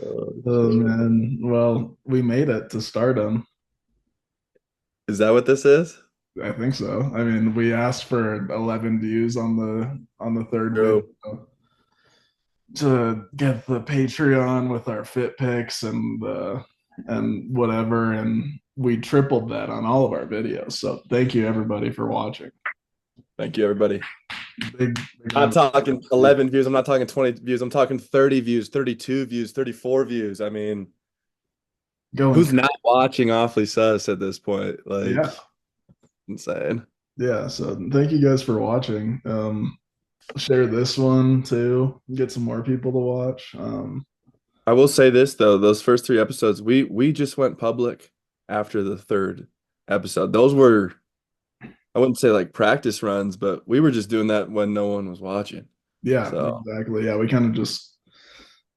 Oh Shit. man. Well, we made it to stardom. Is that what this is? I think so. I mean, we asked for 11 views on the third True. video to get the Patreon with our fit pics and whatever, and we tripled that on all of our videos. So thank you everybody for watching. Thank you, everybody. Big I'm round not talking 11 views. I'm not talking 20 views. I'm talking 30 views, 32 views, 34 views. I mean, going. who's not watching Awfully Sus at this point? Like, Yeah. insane. Yeah. So thank you guys for watching. Share this one too. Get some more people to watch. I will say this though, those first three episodes, we just went public after the third episode. Those were, I wouldn't say like practice runs, but we were just doing that when no one was watching. Yeah, So exactly. Yeah, we kind of just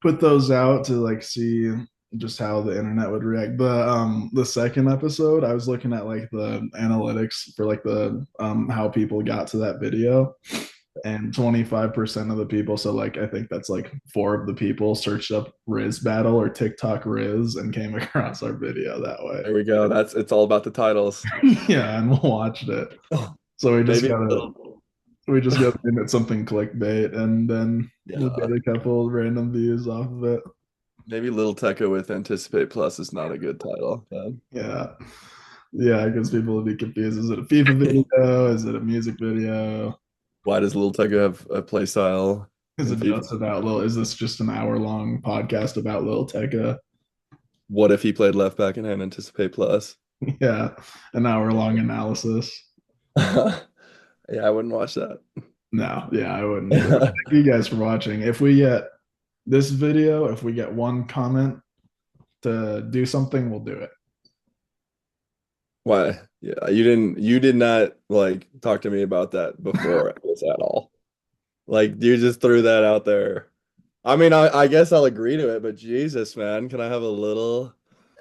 put those out to like see just how the internet would react. The second episode, I was looking at like the analytics for like the how people got to that video, and 25% of the people, so like I think that's like four of the people searched up Riz battle or TikTok Riz and came across our video that way. there we go. It's all about the titles. Yeah, and watched it. So Maybe a little. we just gotta name it something clickbait, and then we'll get Yeah. a couple random views off of it. Maybe Little Tekka with Anticipate Plus is not a good title. Yeah. Yeah, because people would be confused. Is it a FIFA video? Is it a music video? Why does Little Tekka have a play style Is in it FIFA? just about Lil? Is this just an hour long podcast about Lil Tecca? What if he played left back and had Anticipate Plus? Yeah, an hour long analysis. Yeah, I wouldn't watch that. No, yeah, I wouldn't either. Thank you guys for watching. If we get this video, if we get one comment to do something, we'll do it. Why? Yeah, you did not like talk to me about that before this at all. Like you just threw that out there. I mean, I guess I'll agree to it, but Jesus, man, can I have a little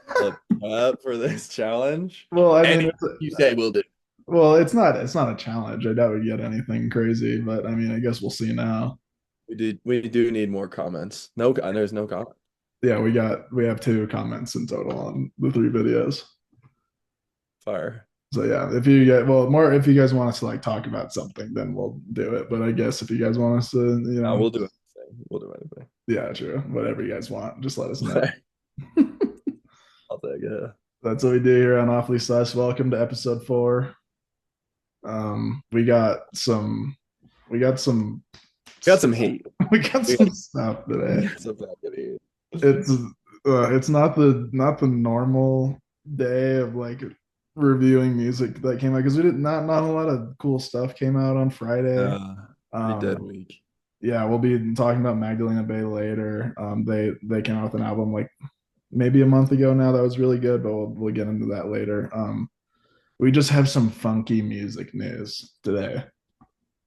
prep for this challenge? Well, I mean, Anything you say will do. it's not a challenge. I doubt we get anything crazy, but I mean, I guess we'll see now. We do need more comments. No, there's no comment. Yeah, we have two comments in total on the three videos. Fire. So yeah, if you get well more if you guys want us to like talk about something, then we'll do it. But I guess if you guys want us to, No, we'll do anything. We'll do anything. yeah, true. Whatever you guys want, just let us know. I'll take it. That's what we do here on Awfully Sus. Welcome to episode 4. We got we got some Got some heat. we got We some stuff today. got some fucking heat. It's it's not the normal day of like reviewing music that came out because we did not a lot of cool stuff came out on Friday. Pretty dead Um, week. yeah, we'll be talking about Magdalena Bay later. They came out with an album like maybe a month ago now that was really good, but we'll get into that later. We just have some funky music news today.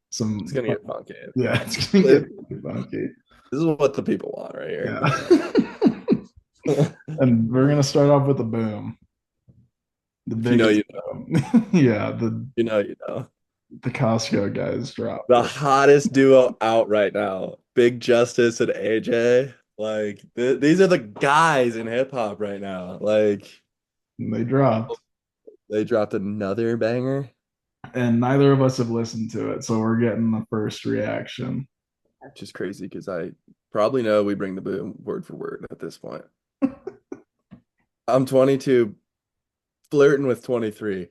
It's Some gonna get funky. yeah, it's gonna get funky. This is what the people want right here. Yeah. And we're gonna start off with a boom. The If you know, biggest you know. boom. Yeah, You know, you know. the Costco guys dropped The it. hottest duo out right now, Big Justice and AJ. Like these are the guys in hip hop right now. Like And they dropped. they dropped another banger, And neither of us have listened to it, so we're getting the first reaction. which is crazy because I probably know we bring the boom word for word at this point. I'm 22, flirting with 23,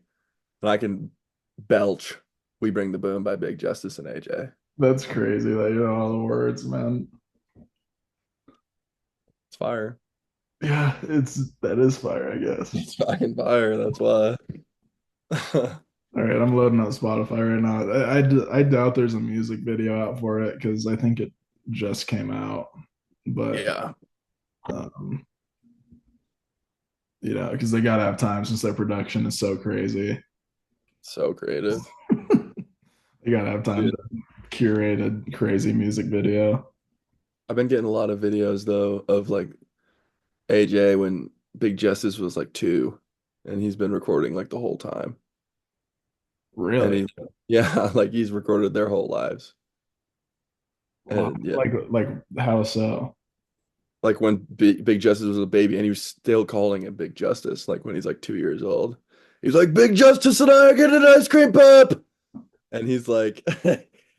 and I can belch. We bring the boom by Big Justice and AJ. That's crazy that you know all the words, man. It's fire. Yeah, it's that is fire, I guess. It's fucking fire. That's why. All right, I'm loading up Spotify right now. I doubt there's a music video out for it because I think it just came out. But Yeah, um, because they gotta have time since their production is so crazy. so creative. They gotta have time Dude, to curate a crazy music video. I've been getting a lot of videos though of like AJ when Big Justice was like 2, and he's been recording like the whole time. And Really? he, yeah, like he's recorded their whole lives. Wow. And yeah, Like how so? like when Big Justice was a baby, and he was still calling it Big Justice, like when he's like 2 years old. He's like, Big Justice and I get an ice cream pop. And he's like,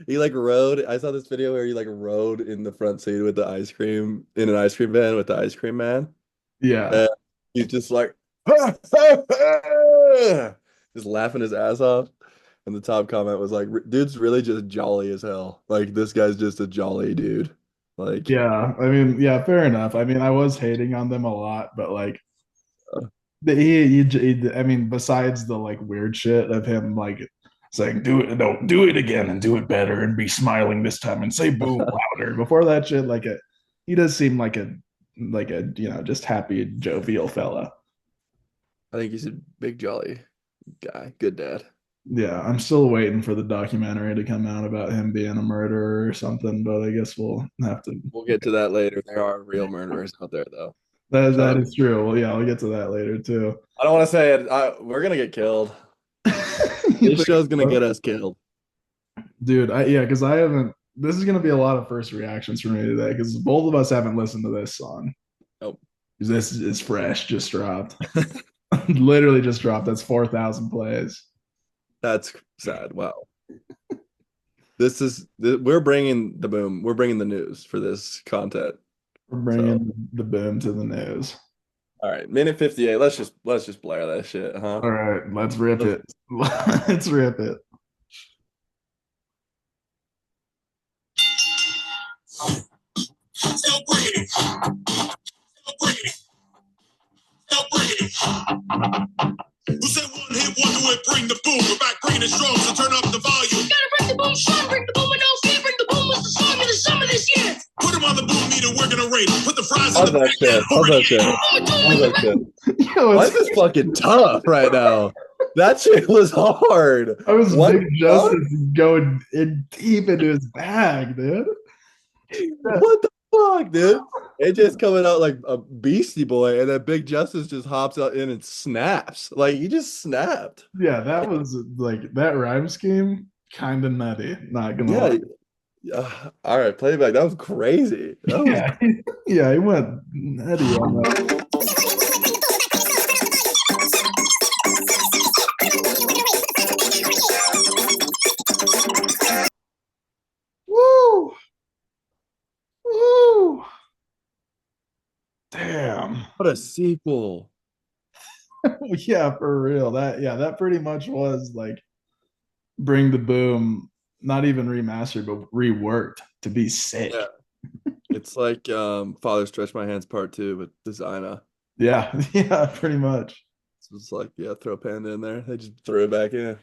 he like rode. I saw this video where he like rode in the front seat with the ice cream in an ice cream van with the ice cream man. Yeah. And he's just like, just laughing his ass off. And the top comment was like, dude's really just jolly as hell. Like, this guy's just a jolly dude. Like, Yeah. I mean, yeah, fair enough. I mean, I was hating on them a lot, but like uh, I mean, besides the like weird shit of him like saying, do it, no, do it again and do it better and be smiling this time and say boom louder. Before that shit, he does seem like a, just happy, jovial fella. I think he's a big jolly guy. Good dad. Yeah, I'm still waiting for the documentary to come out about him being a murderer or something, but I guess we'll have to. We'll get to that later. There are real murderers out there, though. Shut That up. is true. Well, yeah, I'll get to that later too. I don't want to say it. We're gonna get killed. You This think show's gonna so? get us killed. Dude, yeah, because I haven't. This is gonna be a lot of first reactions for me today because both of us haven't listened to this song. Nope. This is fresh, just dropped. Literally just dropped. That's 4,000 plays. That's sad. Wow. We're bringing the boom. We're bringing the news for this content. We're So, bringing the boom to the news. all right, minute 58. Let's just blare that shit, huh? All right, let's rip Let's- it. Let's rip it. Still bringing it. Still bringing it. Still bringing it. Who said one hit wonder would bring the boom? We're back bringing it strong, so turn up the volume. Gotta bring the boom strong, bring the boom with no fear, bring the boom was the song of the summer this year. Put them on the boom meter, we're gonna rate. Put the fries How's in the that shit? How's that shit? How's that shit? Yo, Life is fucking tough right now. That shit was hard. I was What Big the fuck? Justice going in deep into his bag, dude. What the fuck, dude? It just coming out like a Beastie Boy, and then Big Justice just hops out in and snaps. Like he just snapped. Yeah, that was like that rhyme scheme, kind of nutty. Not gonna Yeah. lie. All right, playback. That was crazy. That was Yeah, yeah, he went nutty on that. Woo, woo, damn. what a sequel. Yeah, for real. That pretty much was like bring the boom, not even remastered, but reworked to be sick. Yeah. It's like Father Stretch My Hands Part 2 with Designer. Yeah, yeah, pretty much. It's like, yeah, throw Panda in there. They just threw it back in.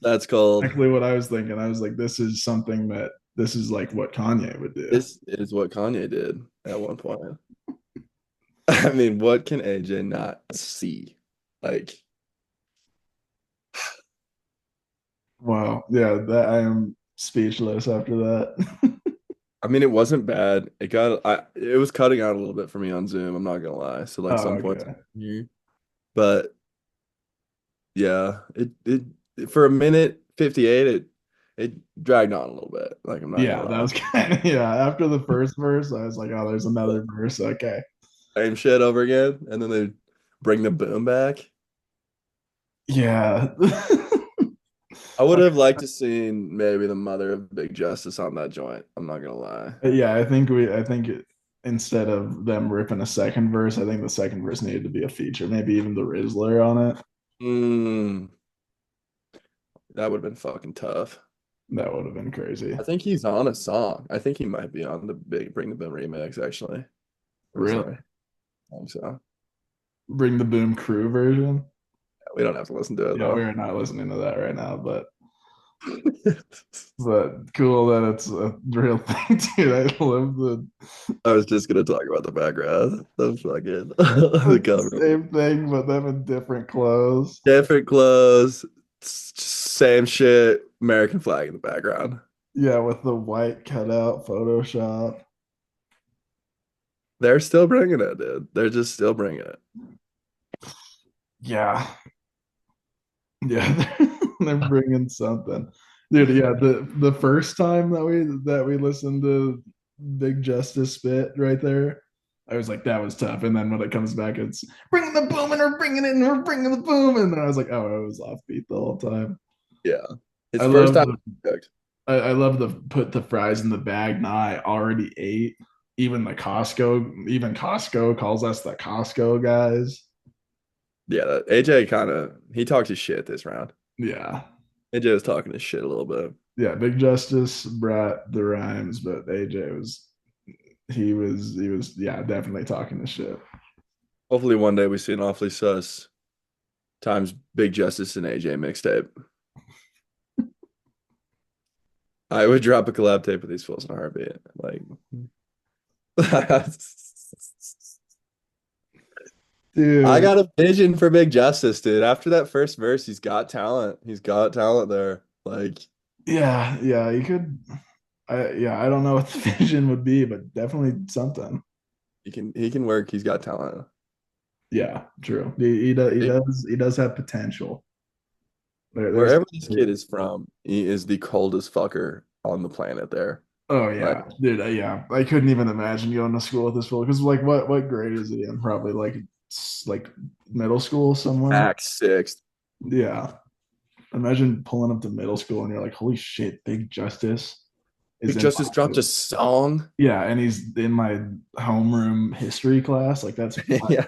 That's called Exactly what I was thinking. I was like, this is like what Kanye would do. This is what Kanye did at one point. I mean, what can AJ not see? Like, Wow. Yeah, that I am speechless after that. I mean, it wasn't bad. It was cutting out a little bit for me on Zoom. I'm not gonna lie. So like Oh, some points, okay. but yeah, it for a minute 58, it dragged on a little bit. Like I'm not Yeah, gonna that lie. was kind of yeah. After the first verse, I was like, oh, there's another verse. Okay. Same shit over again, and then they bring the boom back. Yeah. I would have liked to seen maybe the mother of Big Justice on that joint. I'm not gonna lie. Yeah, I think instead of them ripping a second verse, I think the second verse needed to be a feature, maybe even the Rizzler on it. Mm, that would have been fucking tough. That would have been crazy. I think he's on a song. I think he might be on the Big Bring the Boom remix, actually. Really? Recently. I think so. Bring the Boom Crew version. We don't have to listen to it Yeah, we though. are not listening to that right now, but cool that it's a real thing, dude. I love I was just gonna talk about the background. The fucking the cover. same thing, but them in different clothes. Different clothes, same shit. American flag in the background. Yeah, with the white cutout Photoshop. They're still bringing it, dude. They're just still bringing it. Yeah, yeah, they're bringing something, dude. Yeah, the first time that we listened to Big Justice spit right there. I was like, that was tough. And then when it comes back, it's bringing the boom and we're bringing it and we're bringing the boom. And then I was like, oh, I was offbeat the whole time. Yeah. His I first love time the cooked. I love the put the fries in the bag. Now I already ate. Even Costco calls us the Costco guys. Yeah, AJ kind of he talked his shit this round. Yeah. AJ was talking his shit a little bit. Yeah. Big Justice brought the rhymes, but AJ was yeah, definitely talking the shit. Hopefully one day we see an awfully sus times Big Justice and AJ mixtape. I would drop a collab tape with these fools in a heartbeat. Like I Dude. got a vision for Big Justice, dude. After that first verse, he's got talent. He's got talent there. Like Yeah, yeah, you could I don't know what the vision would be, but definitely something. he can work. He's got talent. Yeah, true. He does have potential. There's Wherever this kid is from, he is the coldest fucker on the planet there. oh Like yeah, dude. Yeah, I couldn't even imagine going to school with this fool because like what grade is he in? Probably like middle school somewhere. max sixth. Yeah, imagine pulling up to middle school and you're like, holy shit, Big Justice is Big in Justice dropped a song. yeah, and he's in my homeroom history class. Like that's Yeah.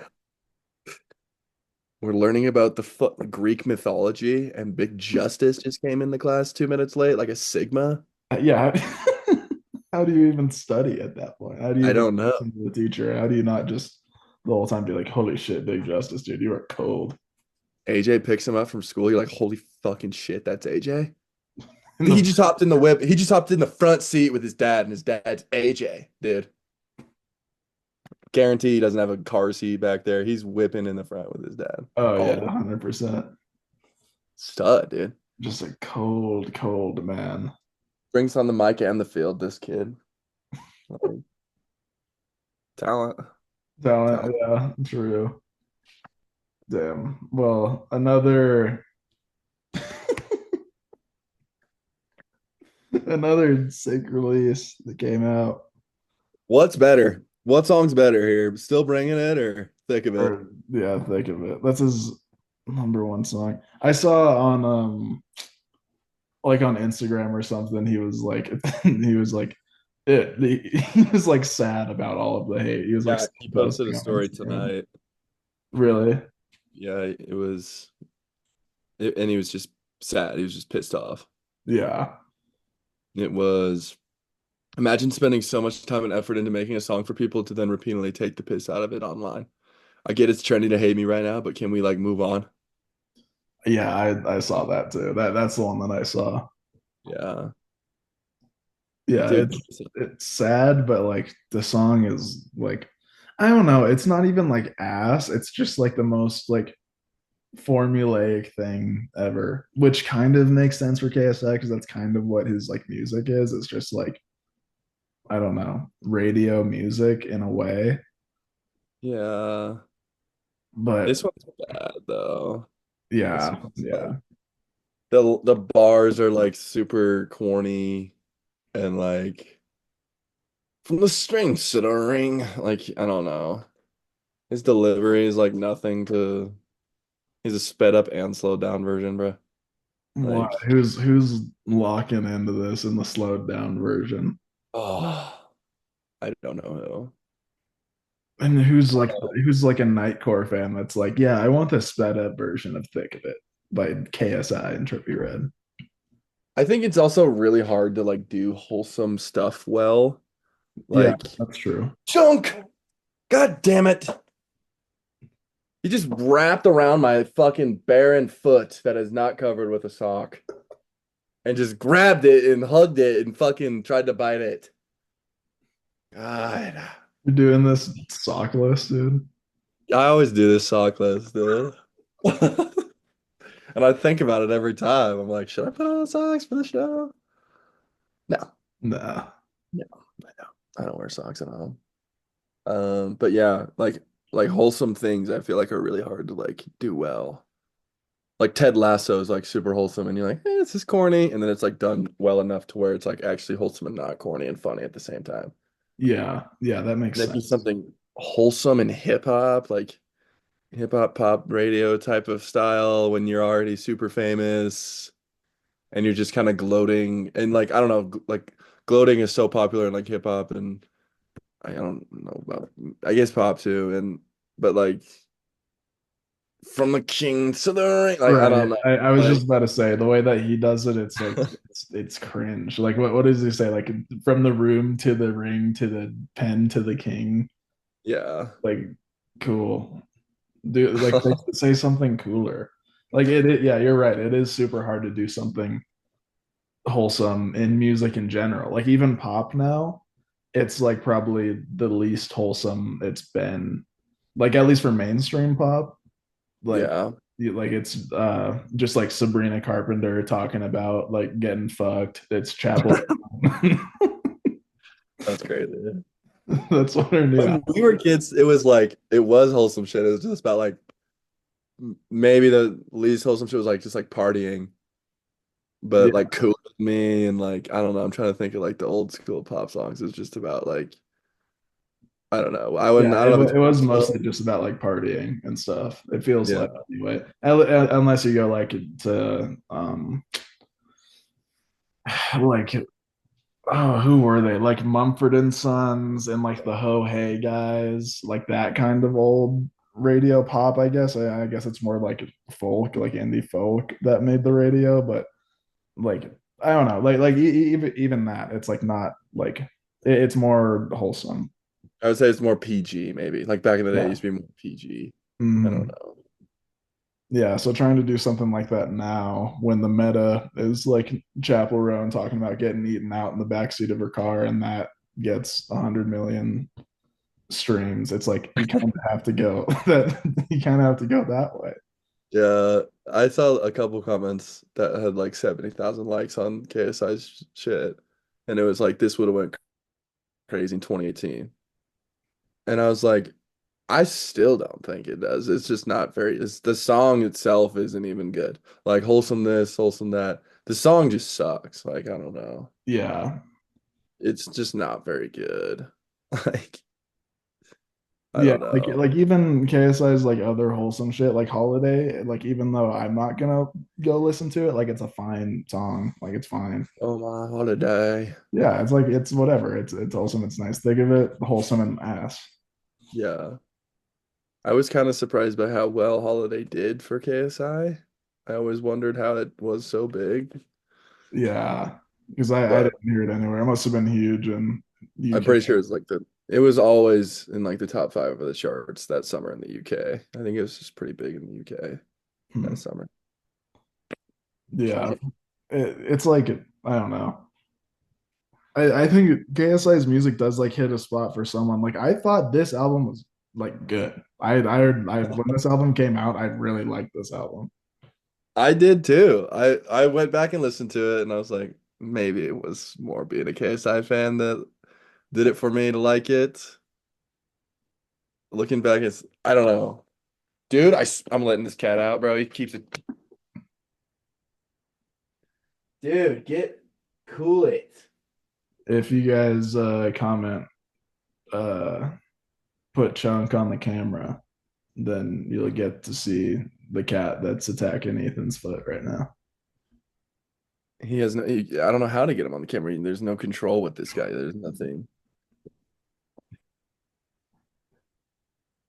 We're learning about the Greek mythology, and Big Justice just came in the class 2 minutes late, like a Sigma. yeah. How do you even study at that point? How do you I even don't know. listen to the teacher? How do you not just the whole time be like, holy shit, Big Justice, dude, you are cold. AJ picks him up from school. You're like, holy fucking shit, that's AJ. He just hopped in the whip. He just hopped in the front seat with his dad, and his dad's AJ, dude. Guarantee he doesn't have a car seat back there. He's whipping in the front with his dad. Oh All yeah, the 100%. stud, dude. Just a cold man. Brings on the mic and the field, this kid. Like, talent. Talent, yeah, true. Damn. Well, another sick release that came out. What's better? What song's better here? Still bringing it or thick of it? Or yeah, think of it. That's his number one song. I saw on like on Instagram or something, he was like he was like he was like sad about all of the hate. He was like Yeah, he posted a posting on story Instagram. tonight. Really? Yeah, and he was just sad. He was just pissed off. Yeah. It was, imagine spending so much time and effort into making a song for people to then repeatedly take the piss out of it online. I get it's trending to hate me right now, but can we like move on? Yeah, I saw that too. That's the one that I saw. Yeah, Yeah, dude. it's sad, but like the song is like I don't know, it's not even like ass. It's just like the most like formulaic thing ever, which kind of makes sense for KSI because that's kind of what his like music is. It's just like I don't know, radio music in a way. Yeah, But this one's bad though. This yeah, one's like yeah. the bars are like super corny and like from the strings to the ring. Like I don't know. His delivery is like nothing to. He's a sped up and slowed down version, bro. Why? Like, Who's locking into this in the slowed down version? oh, I don't know And who. who's like a Nightcore fan that's like, yeah, I want the sped up version of Thick of It by KSI and Trippy Red. I think it's also really hard to like do wholesome stuff well. Yeah, Like, that's true. chunk. God damn it. He just wrapped around my fucking barren foot that is not covered with a sock and just grabbed it and hugged it and fucking tried to bite it. God. You're doing this sockless, dude. I always do this sock list, dude. And I think about it every time. I'm like, should I put on socks for the show? No, Nah. no, I don't. I don't wear socks at home. But yeah, like wholesome things I feel like are really hard to like do well. Like Ted Lasso is like super wholesome, and you're like, this is corny, and then it's like done well enough to where it's like actually wholesome and not corny and funny at the same time. Yeah, yeah, that makes Maybe sense. something wholesome and hip hop, like hip hop pop radio type of style when you're already super famous and you're just kind of gloating and like I don't know, like gloating is so popular in like hip hop and I don't know about I guess pop too and but like from the king to the ring, like I Right. don't know, I was like just about to say the way that he does it, it's like it's cringe. Like what does he say? Like from the room to the ring to the pen to the king. yeah. Like cool. Do like say something cooler. Like yeah, you're right. It is super hard to do something wholesome in music in general. Like even pop now, it's like probably the least wholesome it's been. Like at least for mainstream pop, like Yeah, like it's just like Sabrina Carpenter talking about like getting fucked. It's Chapel. that's crazy. That's what her new When album. we were kids, it was like it was wholesome shit. It was just about like maybe the least wholesome shit was like just like partying, Yeah, but like cool with me and like I don't know. I'm trying to think of like the old school pop songs. It's just about like I don't know. I wouldn't. yeah. I don't know if It was it's mostly just about like partying and stuff. It feels yeah. like anyway, unless you go like to like oh, who were they? Like Mumford and Sons and like the Ho Hey guys, like that kind of old radio pop, I guess. I guess it's more like folk, like indie folk that made the radio, but like I don't know, like even that, it's like not like it's more wholesome. I would say it's more PG maybe. Like back in the day, it Yeah. used to be more PG. I don't Mhm. know. Yeah, so trying to do something like that now when the meta is like Chapel Roan talking about getting eaten out in the backseat of her car and that gets 100 million streams. It's like you kind of have to go that you kind of have to go that way. Yeah, I saw a couple comments that had like 70,000 likes on KSI's shit, and it was like this would have went crazy in 2018. And I was like, I still don't think it does. It's just not very, it's the song itself isn't even good. Like wholesome this, wholesome that. The song just sucks. Like, I don't know. Yeah. It's just not very good. Like, I Yeah, don't know. like even KSI's like other wholesome shit, like Holiday, like even though I'm not gonna go listen to it, like it's a fine song, like it's fine. Oh my holiday. Yeah, it's like it's whatever. It's wholesome, it's nice. Think of it wholesome and ass. Yeah. I was kind of surprised by how well Holiday did for KSI. I always wondered how it was so big, Yeah, because I but didn't hear it anywhere. It must have been huge in I'm UK. pretty sure it's like it was always in like the top five of the charts that summer in the UK. I think it was just pretty big in the UK Hmm. that summer. Yeah, it's like I don't know. I think KSI's music does like hit a spot for someone. Like I thought this album was like good. I when this album came out, I really liked this album. I did too. I went back and listened to it and I was like, maybe it was more being a KSI fan that did it for me to like it. Looking back, it's I don't know. Dude, I'm letting this cat out, bro. He keeps it. Dude, get cool it. If you guys comment uh put Chunk on the camera, then you'll get to see the cat that's attacking Ethan's foot right now. He has no, I don't know how to get him on the camera. There's no control with this guy. There's nothing.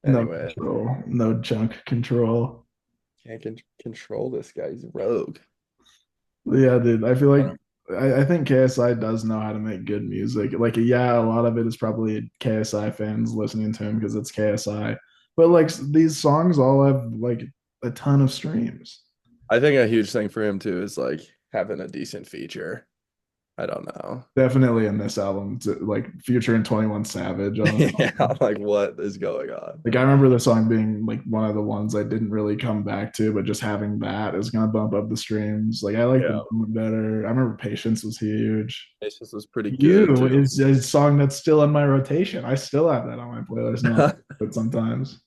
No Anyway, control, no Chunk control. can't control this guy. He's a rogue. Yeah, dude. I feel like I think KSI does know how to make good music. Like, yeah, a lot of it is probably KSI fans listening to him because it's KSI. But like these songs all have like a ton of streams. I think a huge thing for him too is like having a decent feature. I don't know. Definitely in this album, like Future and 21 Savage on this. Yeah, like what is going on? Like I remember the song being like one of the ones I didn't really come back to, but just having that is gonna bump up the streams. Like I like the Yeah, moment better. I remember Patience was huge. It's just was pretty good You too. is a song that's still in my rotation. I still have that on my playlist now, but sometimes.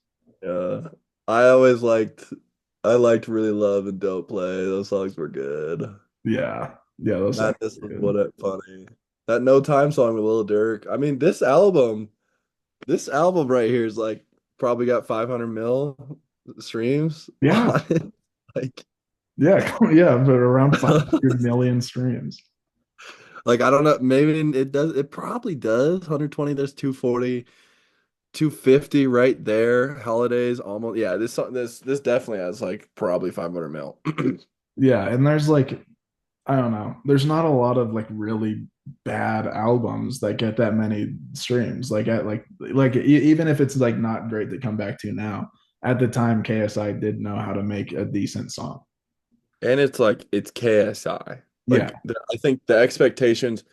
Yeah, I always I liked Really Love and Don't Play. Those songs were good. Yeah. Yeah, those songs Madness are was good. what it funny. That No Time song with Lil Durk. I mean, this album right here is like probably got 500 mil streams Yeah, on it. Like, yeah, but around 500 million streams. like I don't know, maybe it does, it probably does. 120, there's 240, 250 right there. Holidays almost, yeah, this definitely has like probably 500 mil. Yeah, and there's like I don't know. There's not a lot of like really bad albums that get that many streams. Like at even if it's like not great to come back to now, at the time KSI did know how to make a decent song. And it's like it's KSI. Yeah. I think the expectations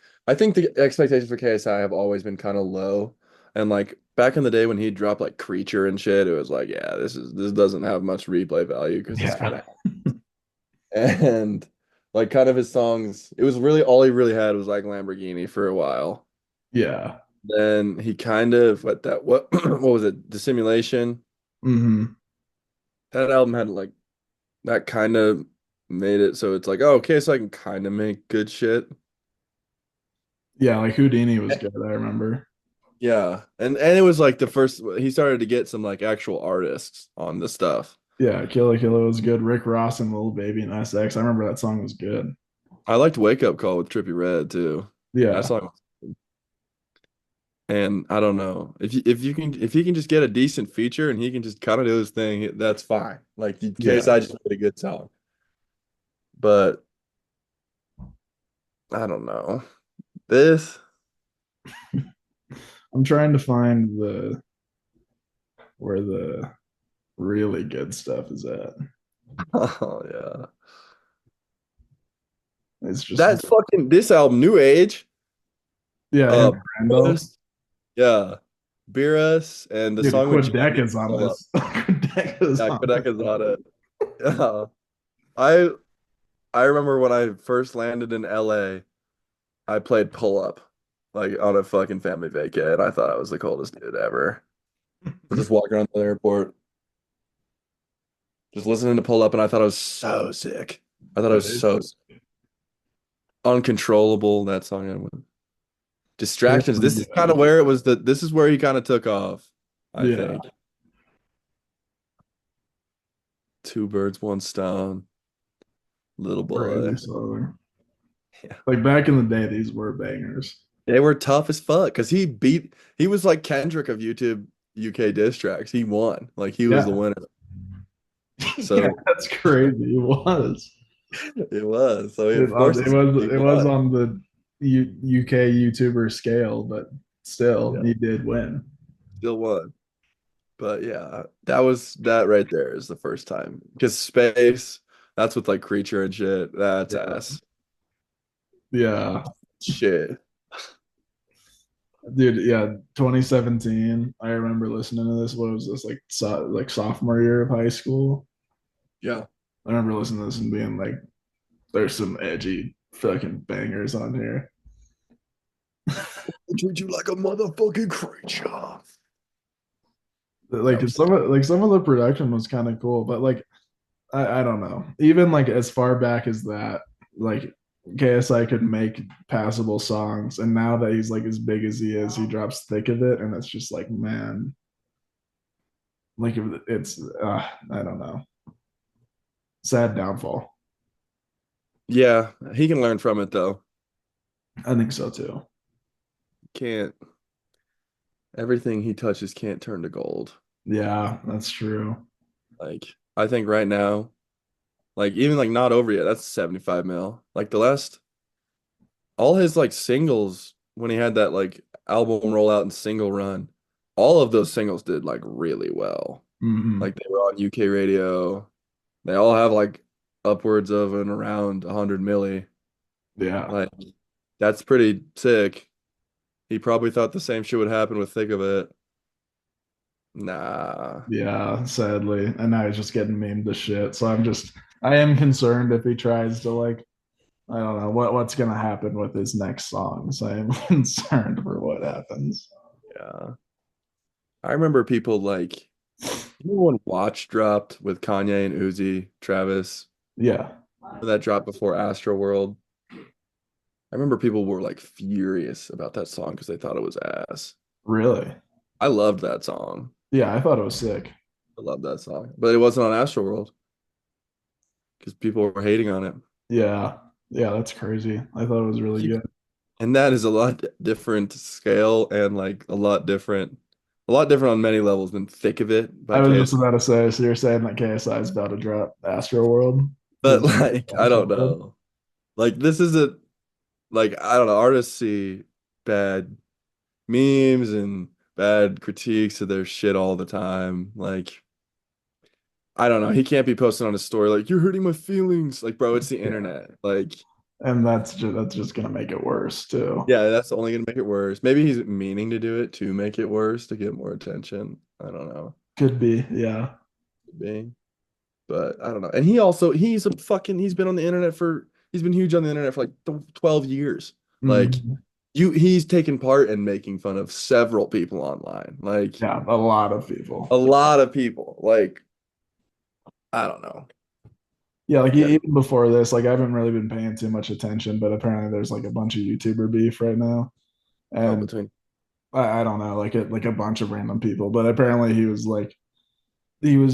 for KSI have always been kind of low. And like back in the day when he dropped like Creature and shit, it was like, yeah, this doesn't have much replay value because it's kind Yeah. of and like kind of his songs, it was really all he really had was like Lamborghini for a while. Yeah. Then he kind of what was it? Dissimulation. Hmm. That album had like that kind of made it so it's like, oh, okay, so I can kind of make good shit. Yeah, like Houdini was good, I remember. Yeah. And it was like the first he started to get some like actual artists on the stuff. Yeah, Killa Killa was good. Rick Ross and Lil Baby and SX. I remember that song was good. I liked Wake Up Call with Trippie Redd too. That Yeah. song, and I don't know. If he can just get a decent feature and he can just kind of do his thing, that's fine. Like Yeah. KSI just made a good song. But I don't know. This I'm trying to find the where the really good stuff is at. oh yeah. It's just That's fucking this album, New Age. yeah, him Uh and Randall. yeah. Beer Us and the Dude, song with Jay. Quebec is on this. Quebec is Yeah, on Kodak this. is on it. Yeah. I I remember when I first landed in LA, I played pull up like on a fucking family vacay, and I thought I was the coolest dude ever. I was just walking around the airport, just listening to pull up, and I thought I was so sick. I thought I was so uncontrollable. That song and with distractions. This is kind of where it was this is where he kind of took off, I Yeah, think. Two birds, one stone, little boy. crazy song. Yeah. Like back in the day, these were bangers. They were tough as fuck because he was like Kendrick of YouTube UK diss tracks. He won. Like he was the Yeah, winner. yeah, So that's crazy. It was. it was. So It, of course he it was won. on the UK YouTuber scale, but still, Yeah, he did win. still won. But yeah, that right there is the first time. Because Space, that's with like Creature and shit. That's Yeah, ass. yeah, Shit. dude. Yeah, 2017. I remember listening to this. What was this like sophomore year of high school? Yeah. I remember listening to this and being like, "There's some edgy fucking bangers on here." Treat you like a motherfucking creature. That Like was sick. some of the production was kind of cool, but like I don't know. Even like as far back as that, like KSI could make passable songs, and now that he's like as big as he is, he drops thick of it, and it's just like, man, like it's I don't know. Sad downfall. Yeah, he can learn from it though. I think so too. Can't everything he touches can't turn to gold. Yeah, that's true. Like I think right now, like even like not over yet, that's 75 mil. Like the last all his like singles when he had that like album rollout and single run, all of those singles did like really well. Hmm. Like they were on UK radio. They all have like upwards of and around 100 milli. Yeah, Like that's pretty sick. He probably thought the same shit would happen with Thick of It. Nah. yeah. Sadly, and now he's just getting memed to shit. So I am concerned if he tries to like I don't know what's gonna happen with his next songs. I am concerned for what happens. Yeah. I remember people like you know when Watch dropped with Kanye and Uzi, Travis, Yeah, that dropped before Astro World. I remember people were like furious about that song because they thought it was ass. Really? I loved that song. Yeah, I thought it was sick. I love that song, but it wasn't on Astroworld because people were hating on it. Yeah. Yeah, that's crazy. I thought it was really good. And that is a lot different scale and like a lot different on many levels than Thick of It I by was just KSI. about to say, so you're saying that KSI is about to drop Astro World? But like, I Astro don't World? know. Like, this isn't like, I don't know. Artists see bad memes and bad critiques of their shit all the time. Like, I don't know. He can't be posting on his story like, you're hurting my feelings. Like, bro, it's the Yeah. internet. Like, And that's just gonna make it worse too. yeah, that's only gonna make it worse. Maybe he's meaning to do it to make it worse to get more attention. I don't know. Could be, yeah. Being, but I don't know. And he's been on the internet for he's been huge on the internet for like 12 years. Like Mhm. he's taken part in making fun of several people online. Like Yeah, a lot of people. a lot of people. Like I don't know. Yeah, like Yeah. even before this, like I haven't really been paying too much attention, but apparently there's like a bunch of YouTuber beef right now. Oh, And between I don't know, like a bunch of random people, but apparently he was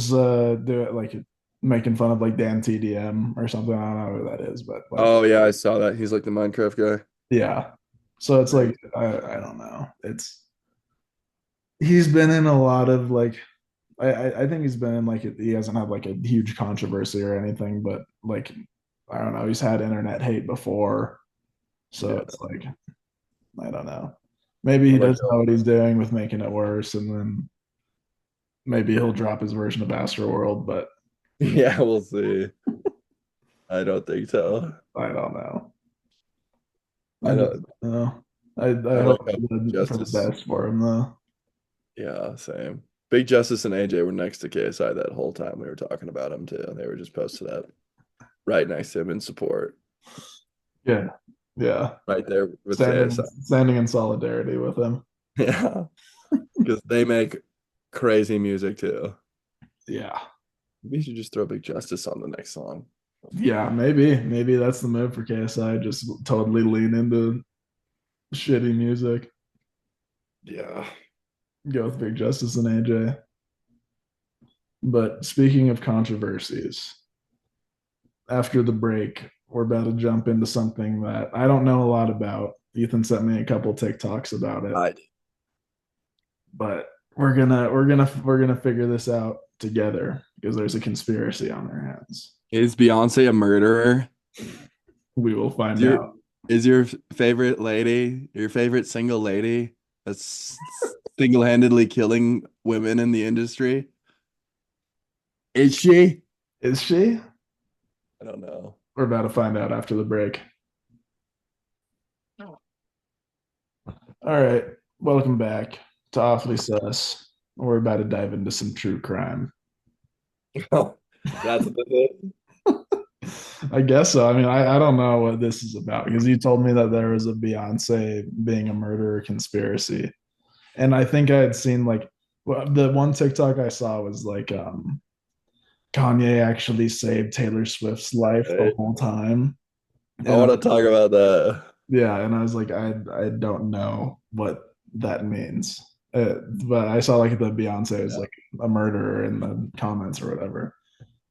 doing like making fun of like Dan TDM or something. I don't know who that is, but like Oh yeah, I saw that. He's like the Minecraft guy. yeah. So it's like I don't know. It's he's been in a lot of like I think he's been in like he hasn't had like a huge controversy or anything, but like I don't know, he's had internet hate before. So Yeah. it's like I don't know. Maybe he I'm like, doesn't know what he's doing with making it worse, and then maybe he'll drop his version of Astro World, but yeah, we'll see. I don't think so. I don't know. I I just don't don't know. I I like hope how for the Justice. best for him though. Yeah, same. Big Justice and AJ were next to KSI that whole time we were talking about him too. They were just posted up right next to him in support, Yeah. Yeah. right there with Standing KSI. standing in solidarity with him. Yeah, because they make crazy music too. Yeah. We should just throw Big Justice on the next song. Yeah, maybe that's the move for KSI. Just totally lean into shitty music. Yeah. Go with Big Justice and AJ. But speaking of controversies, after the break, we're about to jump into something that I don't know a lot about. Ethan sent me a couple TikToks about it, I but we're gonna figure this out together because there's a conspiracy on our hands. Is Beyonce a murderer? We will Is find your out. is your favorite lady, your favorite single lady that's single-handedly killing women in the industry? Is she? Is she? I don't know. We're about to find out after the break. All right, welcome back to Awfully Sus. We're about to dive into some true crime. Oh, that's what this is. I guess so. I mean, I don't know what this is about because you told me that there was a Beyonce being a murderer conspiracy. And I think I had seen like the one TikTok I saw was like Kanye actually saved Taylor Swift's life the Right. whole time. I And want to talk about that. yeah, and I was like, I don't know what that means. But I saw like the Beyonce is Yeah, like a murderer in the comments or whatever.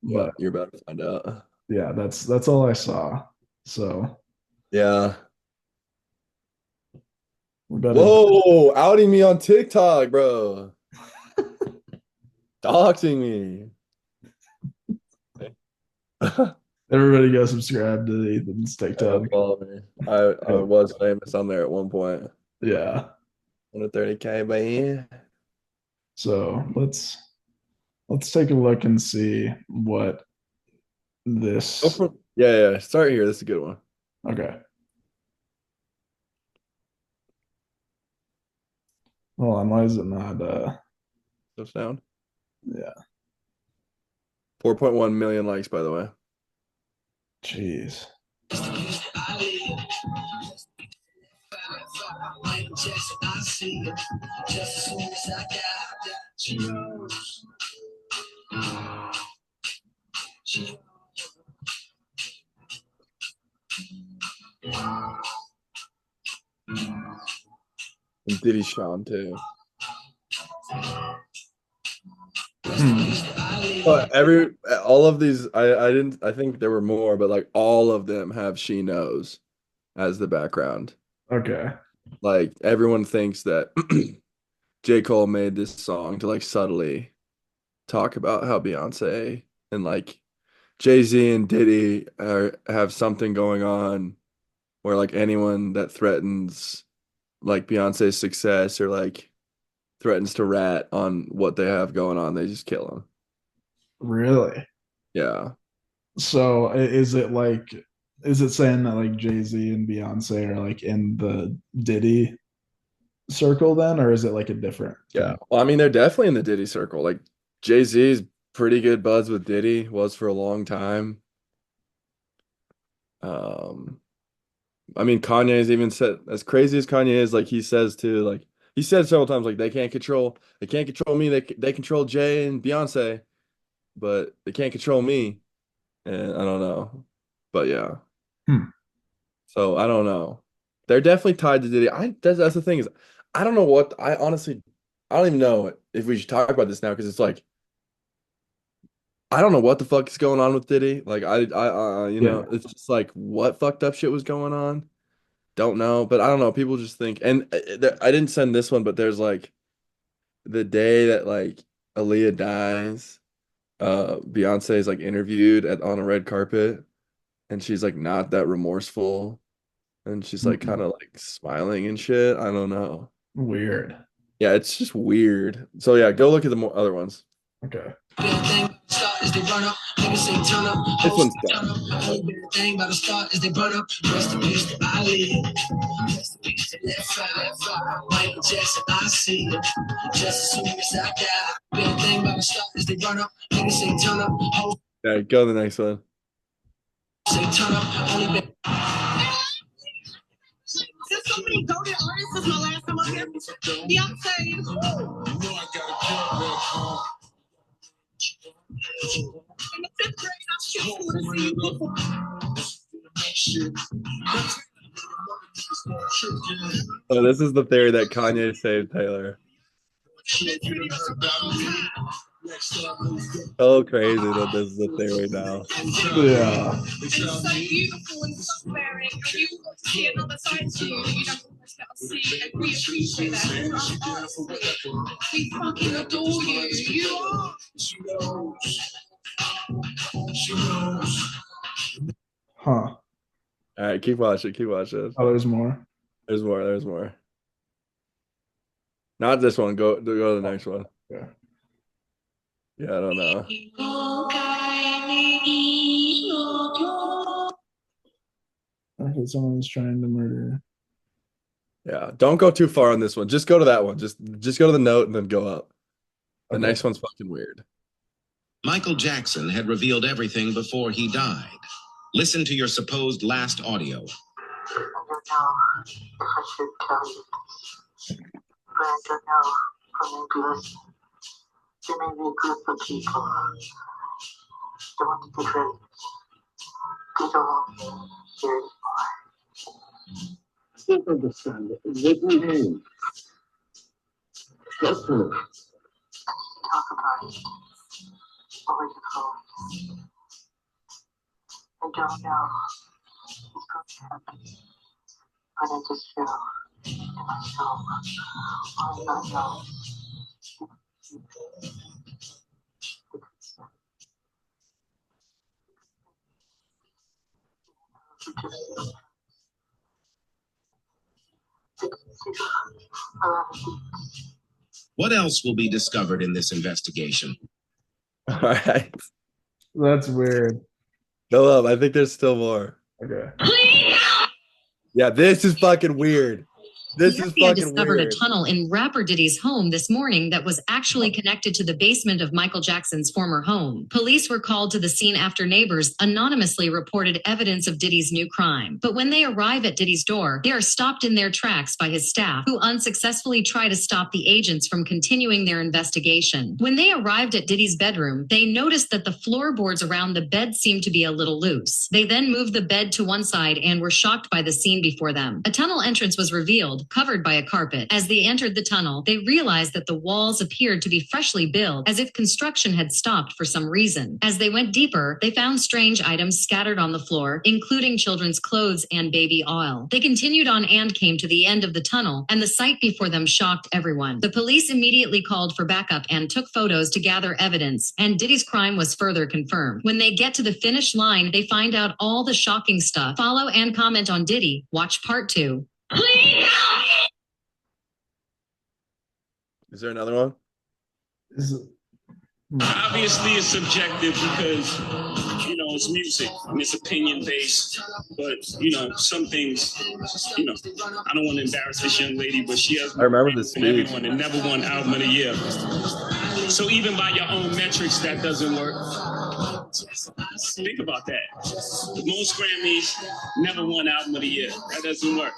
yeah, But you're about to find out. yeah, that's all I saw. So Yeah. we're about to Whoa, outing me on TikTok, bro. Doxing me. everybody go subscribe to Ethan's TikTok. Follow me. I was famous on there at one point. Yeah. 130K, man. So let's take a look and see what this. Yeah, yeah. Start here. This is a good one. Okay. Hold on, why is it not So sound. yeah, 4.1 million likes, by the way. jeez. Diddy Sean too. But all of these, I think there were more, but like all of them have She Knows as the background. Okay. Like everyone thinks that J. Cole made this song to like subtly talk about how Beyonce and like Jay-Z and Diddy have something going on where like anyone that threatens like Beyonce's success or like threatens to rat on what they have going on, they just kill them. Really? Yeah. So is it saying that like Jay-Z and Beyonce are like in the Diddy circle then, or is it like a different Yeah. thing? Well, I mean, they're definitely in the Diddy circle. Like Jay-Z's pretty good buds with Diddy, was for a long time. I mean, Kanye's even said, as crazy as Kanye is, like he says too, like he said several times, like they can't control me. They control Jay and Beyonce, but they can't control me. And I don't know, but yeah. Hmm. So I don't know. They're definitely tied to Diddy. That's the thing is, I don't know what I honestly, I don't even know if we should talk about this now because it's like I don't know what the fuck is going on with Diddy. Like Yeah. it's just like what fucked up shit was going on. Don't know, but I don't know. People just think, and I didn't send this one, but there's like the day that like Aaliyah dies, Beyonce is like interviewed on a red carpet, and she's like not that remorseful, and she's like kind of like smiling and shit. I don't know. Weird. Yeah, it's just weird. So yeah, go look at the other ones. Okay. This one's dumb. Thing about the start is they run up. Rest in peace to Ali. Rest in peace to Michael Jackson, I see it. Just as soon as I die. Big thing about the start is they run up. Niggas say turn up. Yeah, go to the next one. Say turn up. Only been. Since so many goated artists, this is my last time up here. Beyonce. You know I gotta In the fifth grade, I was shooting for the So this is the theory that Kanye saved Taylor. So crazy that this is the theory now. Yeah. It's so beautiful and so bearing. And you see another side to you that you don't always get to see, and we appreciate that. We fucking adore you. You are. Huh. All right, keep watching. Keep watching. Oh, there's more. There's more. There's more. Not this one. Go to the next one. Yeah. Yeah, I don't know. Okay, someone's trying to murder. Yeah, don't go too far on this one. Just go to that one. Just go to the note and then go up. The Okay. next one's fucking weird. Michael Jackson had revealed everything before he died. Listen to your supposed last audio. I don't know if I should tell you this, but I don't know from England. There may be a group of people that want to get ready. They don't want me here anymore. I don't understand it. What do you mean? Talk to me. Talk about it over the phone. I don't know what's going to happen, but I just feel in my soul, all I know. What else will be discovered in this investigation? All right. That's weird. Go up. I think there's still more. Okay. Yeah, this is fucking weird. This is We had fucking discovered weird. a tunnel in rapper Diddy's home this morning that was actually connected to the basement of Michael Jackson's former home. Police were called to the scene after neighbors anonymously reported evidence of Diddy's new crime. But when they arrive at Diddy's door, they are stopped in their tracks by his staff, who unsuccessfully try to stop the agents from continuing their investigation. When they arrived at Diddy's bedroom, they noticed that the floorboards around the bed seemed to be a little loose. They then moved the bed to one side and were shocked by the scene before them. A tunnel entrance was revealed, field covered by a carpet. As they entered the tunnel, they realized that the walls appeared to be freshly built, as if construction had stopped for some reason. As they went deeper, they found strange items scattered on the floor, including children's clothes and baby oil. They continued on and came to the end of the tunnel, and the sight before them shocked everyone. The police immediately called for backup and took photos to gather evidence, and Diddy's crime was further confirmed. When they get to the finish line, they find out all the shocking stuff. Follow and comment on Diddy. Watch part 2. Please help me! Is there another one? Obviously, it's subjective because, you know, it's music and it's opinion based. But, you know, some things, you know, I don't want to embarrass this young lady, but she has. I remember this and everyone and never won album of the year. So even by your own metrics, that doesn't work. Think about that. Most Grammys never won album of the year. That doesn't work.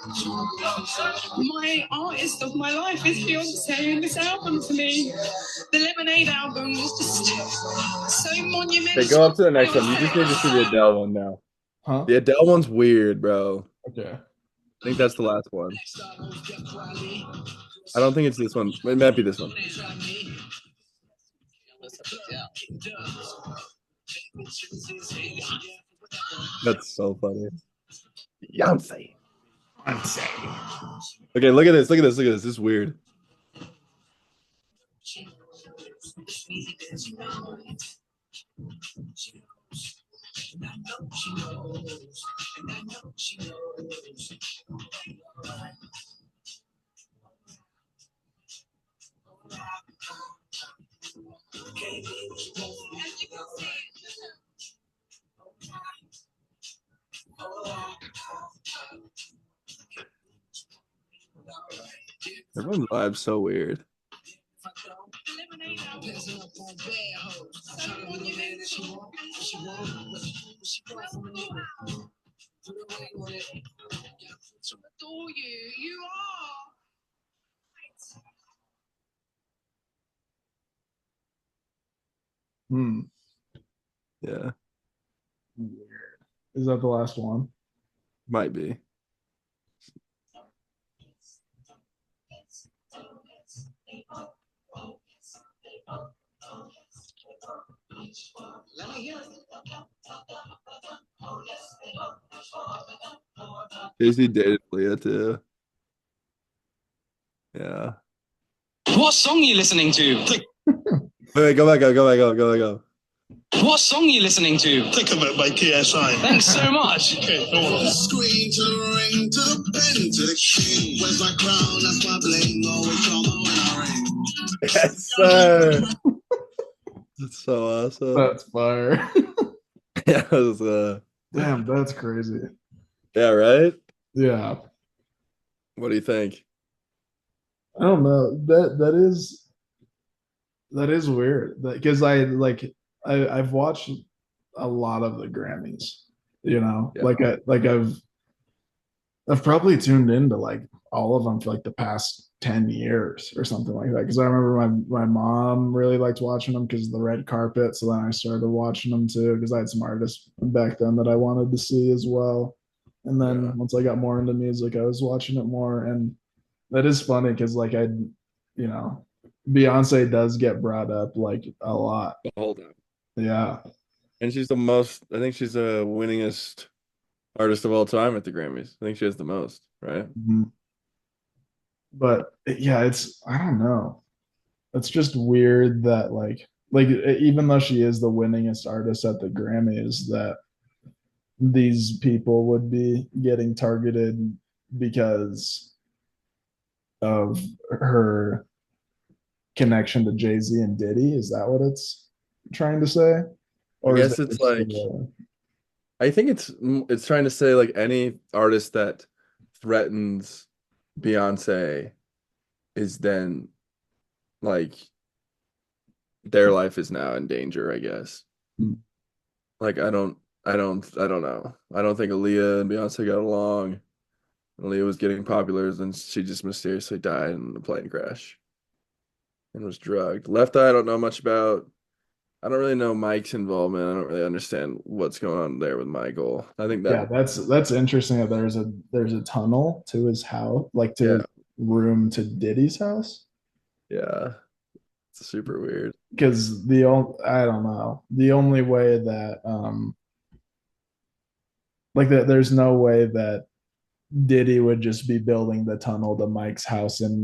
My artist of my life is Beyonce, and this album for me, the Lemonade album, was just so monumental. Okay, go up to the next one. You just need to see the Adele one now. Huh? The Adele one's weird, bro. Okay. I think that's the last one. I don't think it's this one. It might be this one. That's so funny. Beyonce. Okay, look at this. Look at this. Look at this. This is weird. Everyone's vibe's so weird. Yeah. Weird. Is that the last one? Might be. Jay-Z dated Leah too. Yeah. What song are you listening to? Wait, go back up, go back up, go back up. What song are you listening to? Think of it by KSI. Thanks so much. Okay, go on. Screen to the ring, to the pen, to the king. Where's my crown? That's my bling. Always on when I ring. Yes, sir. That's so awesome. That's fire. Yeah, it was, Damn, that's crazy. yeah, right? Yeah. What do you think? I don't know. That is weird. Because I've watched a lot of the Grammys, you know. Yeah. I've probably tuned into like all of them for like the past 10 years or something like that. Because I remember my mom really liked watching them because of the red carpet. So then I started watching them too because I had some artists back then that I wanted to see as well. And then once I got more into music, I was watching it more. And that is funny because like you know, Beyonce does get brought up like a lot. The whole time. Yeah. And she's the most, I think she's the winningest artist of all time at the Grammys. I think she has the most, right? Mm-hmm. But yeah, I don't know. It's just weird that like even though she is the winningest artist at the Grammys, that these people would be getting targeted because of her connection to Jay-Z and Diddy. Is that what it's trying to say? Or I guess it's like, I think it's trying to say like any artist that threatens Beyonce is then like their life is now in danger, I guess. Like I don't know. I don't think Aaliyah and Beyonce got along. Aaliyah was getting popular, and she just mysteriously died in a plane crash and was drugged. Left Eye, I don't know much about. I don't really know Mike's involvement. I don't really understand what's going on there with Michael. I think that that's interesting that there's a tunnel to his house, like to room to Diddy's house? Yeah, it's super weird. Because the only I don't know. The only way that like that there's no way that Diddy would just be building the tunnel to Mike's house and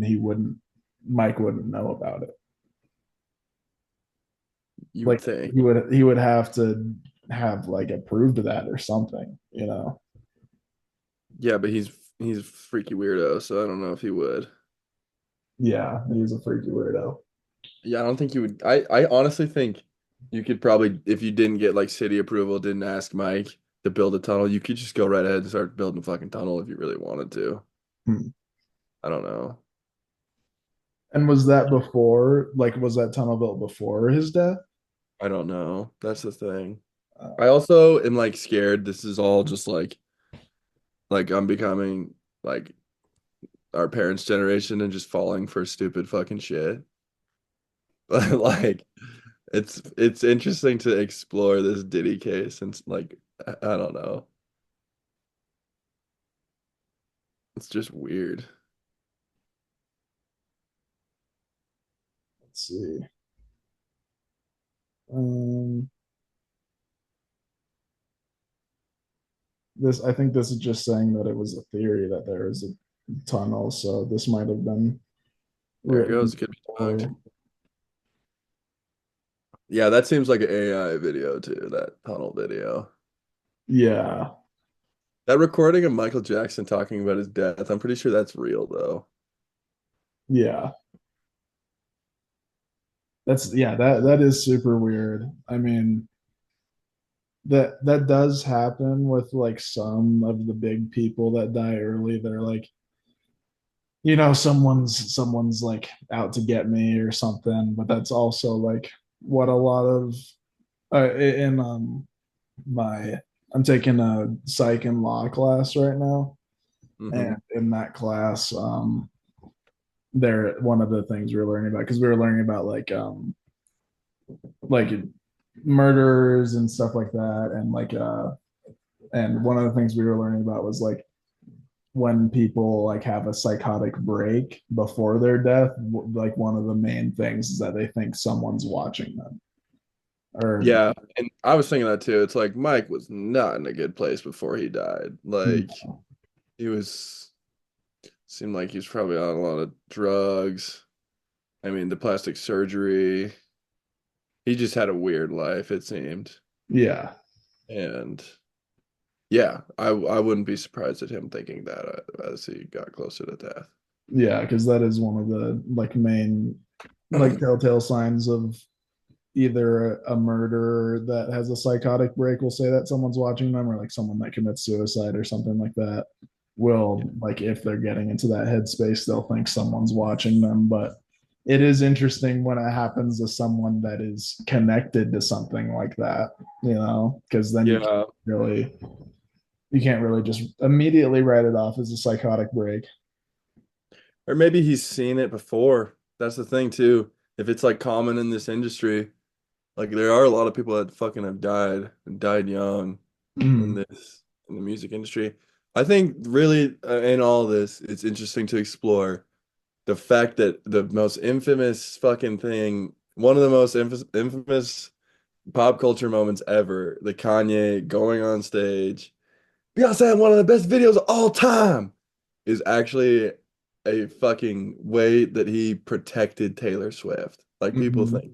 Mike wouldn't know about it. You would Like think. he would have to have like approved that or something, you know. Yeah, but he's a freaky weirdo, so I don't know if he would. Yeah, he's a freaky weirdo. Yeah, I don't think you would. I honestly think you could probably, if you didn't get like city approval, didn't ask Mike to build a tunnel, you could just go right ahead and start building a fucking tunnel if you really wanted to. Hmm. I don't know. And was that before, like, was that tunnel built before his death? I don't know. That's the thing. Uh, I also am like scared this is all just like I'm becoming like our parents' generation and just falling for stupid fucking shit. Like it's interesting to explore this Diddy case and like I don't know. It's just weird. let's see. Um, I think this is just saying that it was a theory that there is a tunnel, so this might have been There it written goes. Could be bugged. before. Yeah, that seems like an AI video too, that tunnel video. Yeah, That recording of Michael Jackson talking about his death, I'm pretty sure that's real though. yeah. That is super weird. I mean, that does happen with like some of the big people that die early. They're like, someone's like out to get me or something, but that's also like what a lot of in my I'm taking a psych and law class right now, Hmm. and in that class, there one of the things we were learning about, because we were learning about like murders and stuff like that, and one of the things we were learning about was like when people like have a psychotic break before their death, like one of the main things is that they think someone's watching them. Or Yeah, and I was thinking that too. It's like Mike was not in a good place before he died. Like he was seemed like he was probably on a lot of drugs. I mean, the plastic surgery. He just had a weird life, it seemed. yeah, And yeah, I wouldn't be surprised at him thinking that as he got closer to death. yeah, because that is one of the like main like telltale signs of either a murderer that has a psychotic break will say that someone's watching them, or like someone that commits suicide or something like that will, like, if they're getting into that headspace, they'll think someone's watching them. But it is interesting when it happens to someone that is connected to something like that, because then Yeah. really you can't really just immediately write it off as a psychotic break. Or maybe he's seen it before. That's the thing too. If it's like common in this industry, like there are a lot of people that fucking have died and died young in Mm. in the music industry. I think really in all this, it's interesting to explore the fact that the most infamous fucking thing, one of the most infamous pop culture moments ever, the Kanye going on stage, Beyonce had one of the best videos of all time, is actually a fucking way that he protected Taylor Swift. Like people Mhm. think.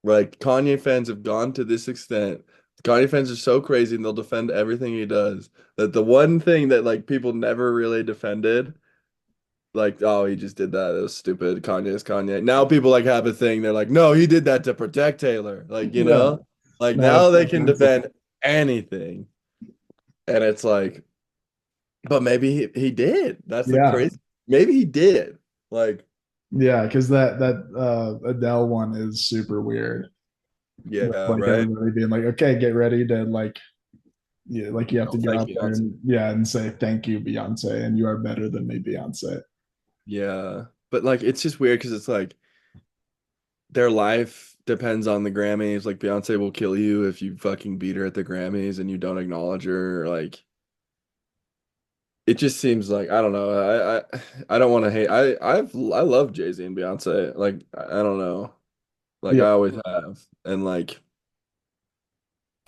Like Kanye fans have gone to this extent. Kanye fans are so crazy and they'll defend everything he does. That the one thing that like people never really defended, like, oh, he just did that. It was stupid. Kanye is Kanye. Now people like have a thing. They're like, no, he did that to protect Taylor. Like, Yeah. like Now it's now they can offensive. defend anything. And it's like, but maybe he did. That's the Yeah. crazy. Maybe he did. Like, Yeah, because that Adele one is super weird. yeah, Like right. everybody being like, okay, get ready to like, yeah, like you have to Oh, go thank out there Beyonce. and say thank you, Beyonce, and you are better than me, Beyonce. Yeah. But like it's just weird because it's like their life depends on the Grammys. Like Beyonce will kill you if you fucking beat her at the Grammys and you don't acknowledge her. Like it just seems like I don't know. I don't want to hate. I love Jay-Z and Beyonce. Like I don't know. Like Yeah. I always have. And like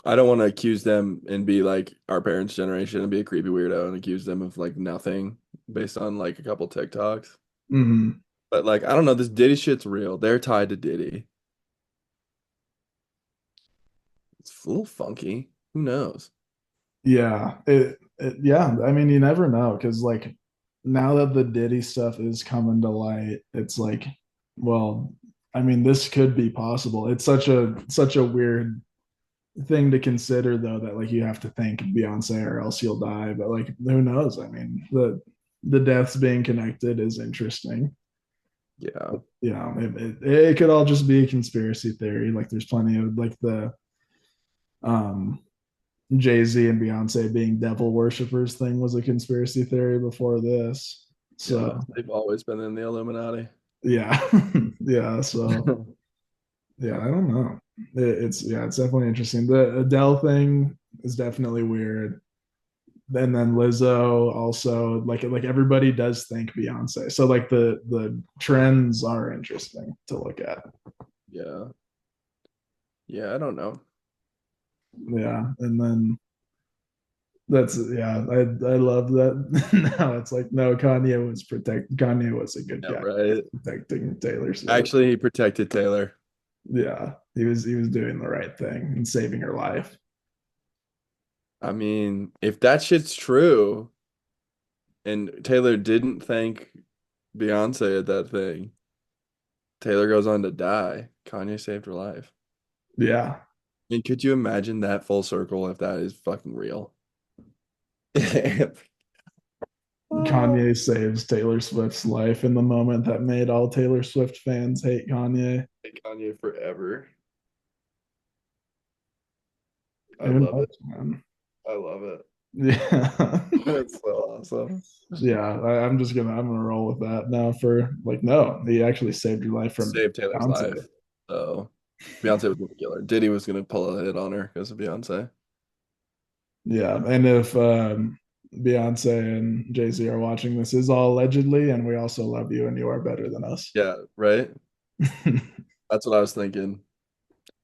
I don't want to accuse them and be like our parents' generation and be a creepy weirdo and accuse them of like nothing based on like a couple TikToks. Hmm. But like I don't know, this Diddy shit's real. They're tied to Diddy. It's a little funky. Who knows? Yeah. Yeah. I mean, you never know because like now that the Diddy stuff is coming to light, it's like, well, I mean, this could be possible. It's such a weird thing to consider though that like you have to thank Beyonce or else you'll die. But like who knows? I mean, the deaths being connected is interesting. Yeah. You know, it could all just be a conspiracy theory. Like there's plenty of like the um Jay-Z and Beyonce being devil worshippers thing was a conspiracy theory before this. Yeah. So They've always been in the Illuminati. yeah. Yeah. So yeah, I don't know. It's definitely interesting. The Adele thing is definitely weird. And then Lizzo also like everybody does think Beyonce. So like the trends are interesting to look at. Yeah. Yeah, I don't know. Yeah. And then that's yeah, I love that. Now it's like no, Kanye was a good Yeah, guy right. protecting Taylor Swift. Actually, he protected Taylor. Yeah, he was doing the right thing and saving her life. I mean, if that shit's true and Taylor didn't thank Beyonce at that thing, Taylor goes on to die. Kanye saved her life. Yeah. I mean, could you imagine that full circle if that is fucking real? Kanye saves Taylor Swift's life in the moment that made all Taylor Swift fans hate Kanye. Kanye forever. I Who love knows, it. man? I love it. Yeah. That's so awesome. Yeah, I'm gonna roll with that now for like no, he actually saved your life from Saved Taylor's Beyonce. life. So Beyonce was gonna kill her. Diddy was gonna pull a hit on her because of Beyonce. Yeah, and if Beyonce and Jay Z are watching, this is all allegedly, and we also love you, and you are better than us. Yeah, right? That's what I was thinking.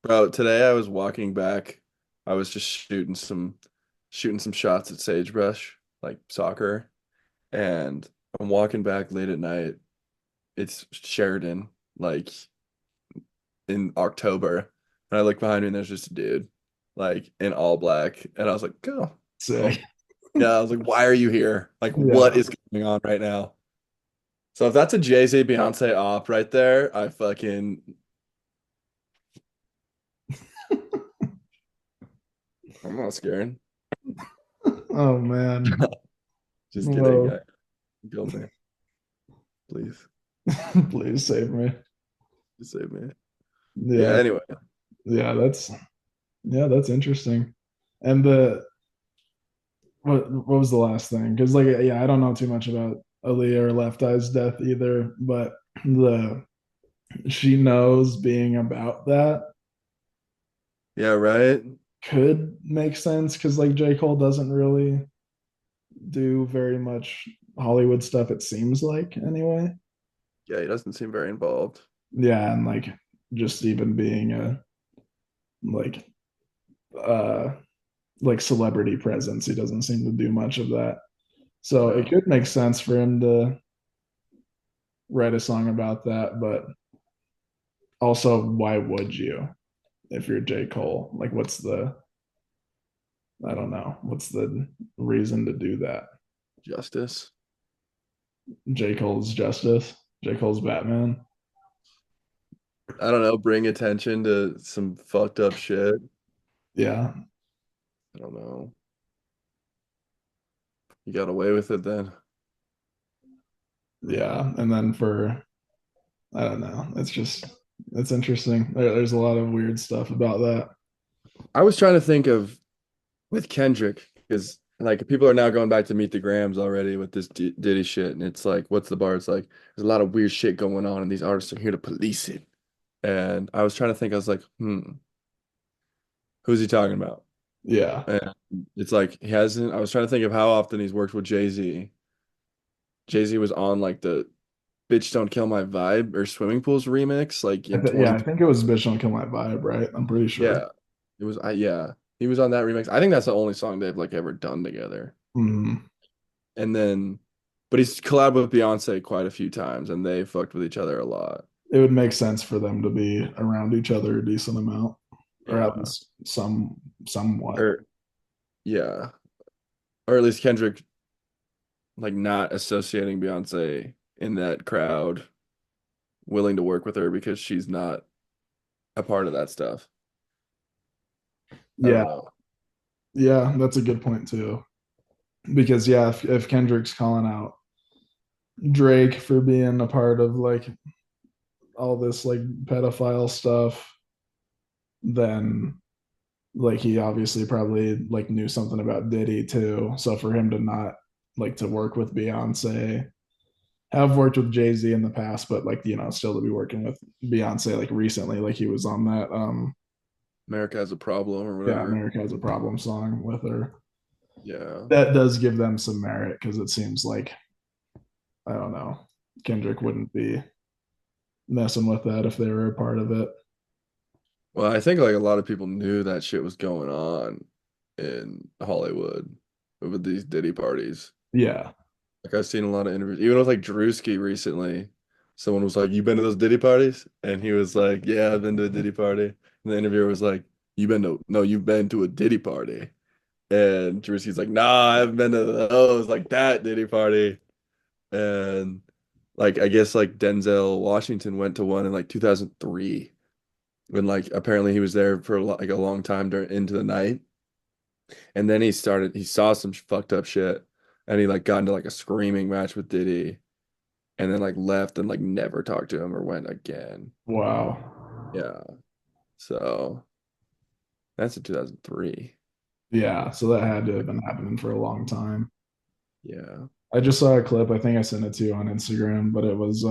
Bro, today I was walking back. I was just shooting some shots at Sagebrush, like soccer, and I'm walking back late at night. It's Sheridan, like in October. And I look behind me and there's just a dude, like in all black. And I was like, go. Sick. Yeah, I was like, why are you here? Like, Yeah. what is going on right now? So if that's a Jay-Z Beyonce op right there, I fucking I'm not scared. Oh man. Just kidding. Whoa. Kill me. Please. Please save me. Just save me. Yeah, Yeah. anyway. Yeah, that's interesting. And the what was the last thing? Because like yeah, I don't know too much about Aaliyah or Left Eye's death either, but the she knows being about that Yeah, right? could make sense because like J. Cole doesn't really do very much Hollywood stuff, it seems like anyway. Yeah, he doesn't seem very involved. Yeah, and like just even being a like uh like celebrity presence, he doesn't seem to do much of that. So No. it could make sense for him to write a song about that, but also why would you if you're J. Cole? Like what's the I don't know, what's the reason to do that? Justice. J. Cole's Justice, J. Cole's Batman. I don't know, bring attention to some fucked up shit. Yeah. I don't know. You got away with it then. Yeah. And then for I don't know. It's interesting. There's a lot of weird stuff about that. I was trying to think of with Kendrick because like people are now going back to Meet the Grams already with this Diddy shit, and it's like, what's the bar? It's like there's a lot of weird shit going on, and these artists are here to police it. And I was trying to think, I was like, who's he talking about? Yeah. And it's like he hasn't. I was trying to think of how often he's worked with Jay-Z. Jay-Z was on like the Bitch Don't Kill My Vibe or Swimming Pools remix, like in Yeah, I 20. think it was Bitch Don't Kill My Vibe, right? I'm pretty sure. Yeah, it was. Yeah, he was on that remix. I think that's the only song they've like ever done together. Mhm. And then, but he's collabed with Beyonce quite a few times, and they fucked with each other a lot. It would make sense for them to be around each other a decent amount, or at Yeah, least somewhat. or yeah, or at least Kendrick like not associating Beyonce in that crowd, willing to work with her because she's not a part of that stuff. I Yeah, don't know. yeah, that's a good point too. Because yeah, if Kendrick's calling out Drake for being a part of like all this like pedophile stuff, then like he obviously probably like knew something about Diddy too. So for him to not like to work with Beyonce, have worked with Jay-Z in the past, but like, still to be working with Beyonce like recently, like he was on that America Has a Problem or yeah, whatever. America Has a Problem song with her. Yeah. That does give them some merit because it seems like I don't know, Kendrick wouldn't be messing with that if they were a part of it. Well, I think like a lot of people knew that shit was going on in Hollywood with these Diddy parties. Yeah. Like I've seen a lot of interviews, even with like Drewski recently. Someone was like, "You been to those Diddy parties?" And he was like, "Yeah, I've been to a Diddy party." And the interviewer was like, "You been to no, you've been to a Diddy party." And Drewski's like, "Nah, I haven't been to those like that Diddy party." And like I guess like Denzel Washington went to one in like 2003 when like apparently he was there for like a long time during into the night. And then he saw some fucked up shit and he like got into like a screaming match with Diddy and then like left and like never talked to him or went again. Wow. Yeah. So that's in 2003. Yeah. So that had to have been happening for a long time. Yeah. I just saw a clip. I think I sent it to you on Instagram, but it was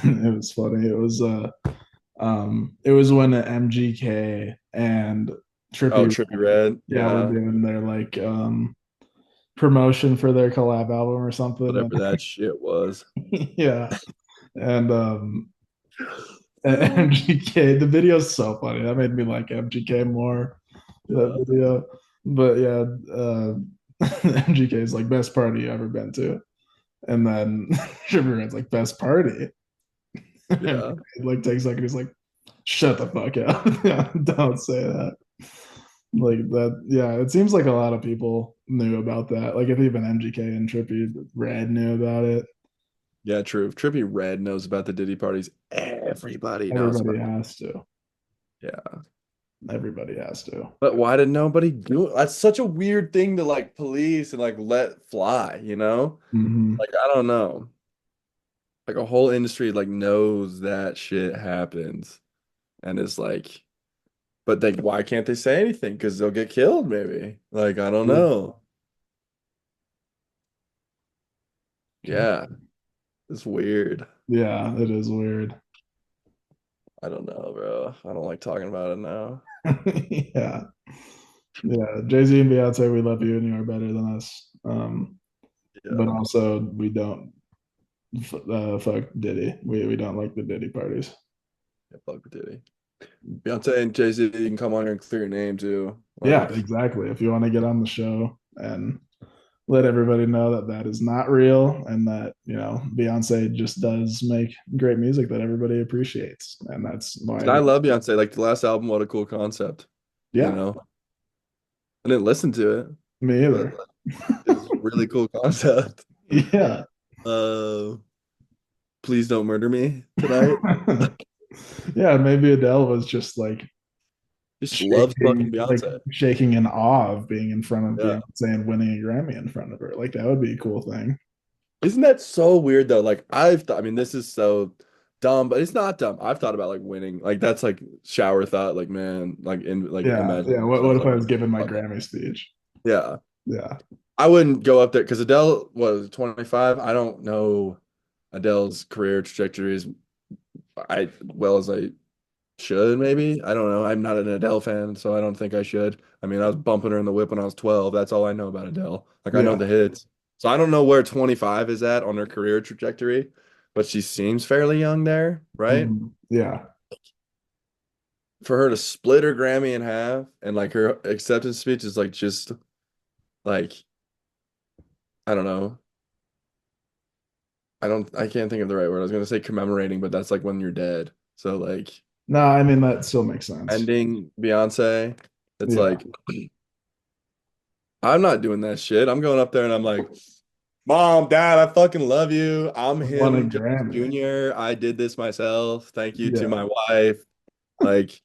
it was funny. It was when MGK and Oh, Trippy, Trippy Red. yeah, were Yeah. doing their like promotion for their collab album or something. Whatever that shit was. Yeah. And MGK, the video's so funny. That made me like MGK more. That Yeah. video. But yeah, MGK is like best party you ever been to. And then Trippy Red's like best party. And Yeah. like takes a second, he's like, shut the fuck up. Don't say that. Like that, yeah. It seems like a lot of people knew about that. Like if even MGK and Trippy Red knew about it, Yeah, true. If Trippy Red knows about the Diddy parties, everybody knows everybody about has to. Yeah. Everybody has to. But why did nobody do it? That's such a weird thing to like police and like let fly, you know? Mm-hmm. Like I don't know. Like a whole industry like knows that shit happens and it's like but like why can't they say anything? Because they'll get killed maybe. Like I don't know. Yeah, it's weird. Yeah, it is weird. I don't know, bro. I don't like talking about it now. Yeah. Yeah. Jay-Z and Beyonce, we love you and you are better than us. But Yeah, also we don't fuck Diddy. We don't like the Diddy parties. yeah, fuck with Diddy. Beyonce and Jay-Z, you can come on here and clear your name too. Yeah, Like, exactly. If you want to get on the show and let everybody know that that is not real and that, Beyonce just does make great music that everybody appreciates. And that's why, I love Beyonce. Like the last album, what a cool concept. You yeah, know, I didn't listen to it, me but either. it was a really cool concept. Yeah. Uh, Please Don't Murder Me tonight. Yeah, maybe Adele was just like Just loves fucking like Beyonce. shaking in awe of being in front of Yeah. Beyonce and winning a Grammy in front of her. Like that would be a cool thing. Isn't that so weird though? Like I've thought, I mean, this is so dumb, but it's not dumb. I've thought about like winning. Like that's like shower thought, like man, like in like Yeah, imagine yeah. What yourself if I like was giving my fuck. Grammy speech? Yeah. Yeah, I wouldn't go up there because Adele was 25. I don't know Adele's career trajectory as well as I should maybe. I don't know. I'm not an Adele fan, so I don't think I should. I mean, I was bumping her in the whip when I was 12. That's all I know about Adele. Like I know Yeah. the hits. So I don't know where 25 is at on her career trajectory, but she seems fairly young there, right? Yeah. For her to split her Grammy in half and like her acceptance speech is like just like I don't know. I can't think of the right word. I was gonna say commemorating, but that's like when you're dead. So like No, I mean that still makes sense. ending Beyonce, it's Yeah. like I'm not doing that shit. I'm going up there and I'm like, Mom, Dad, I fucking love you. I'm Won a him, Jones Grammy. Jr. I did this myself. Thank you to Yeah. my wife. Like,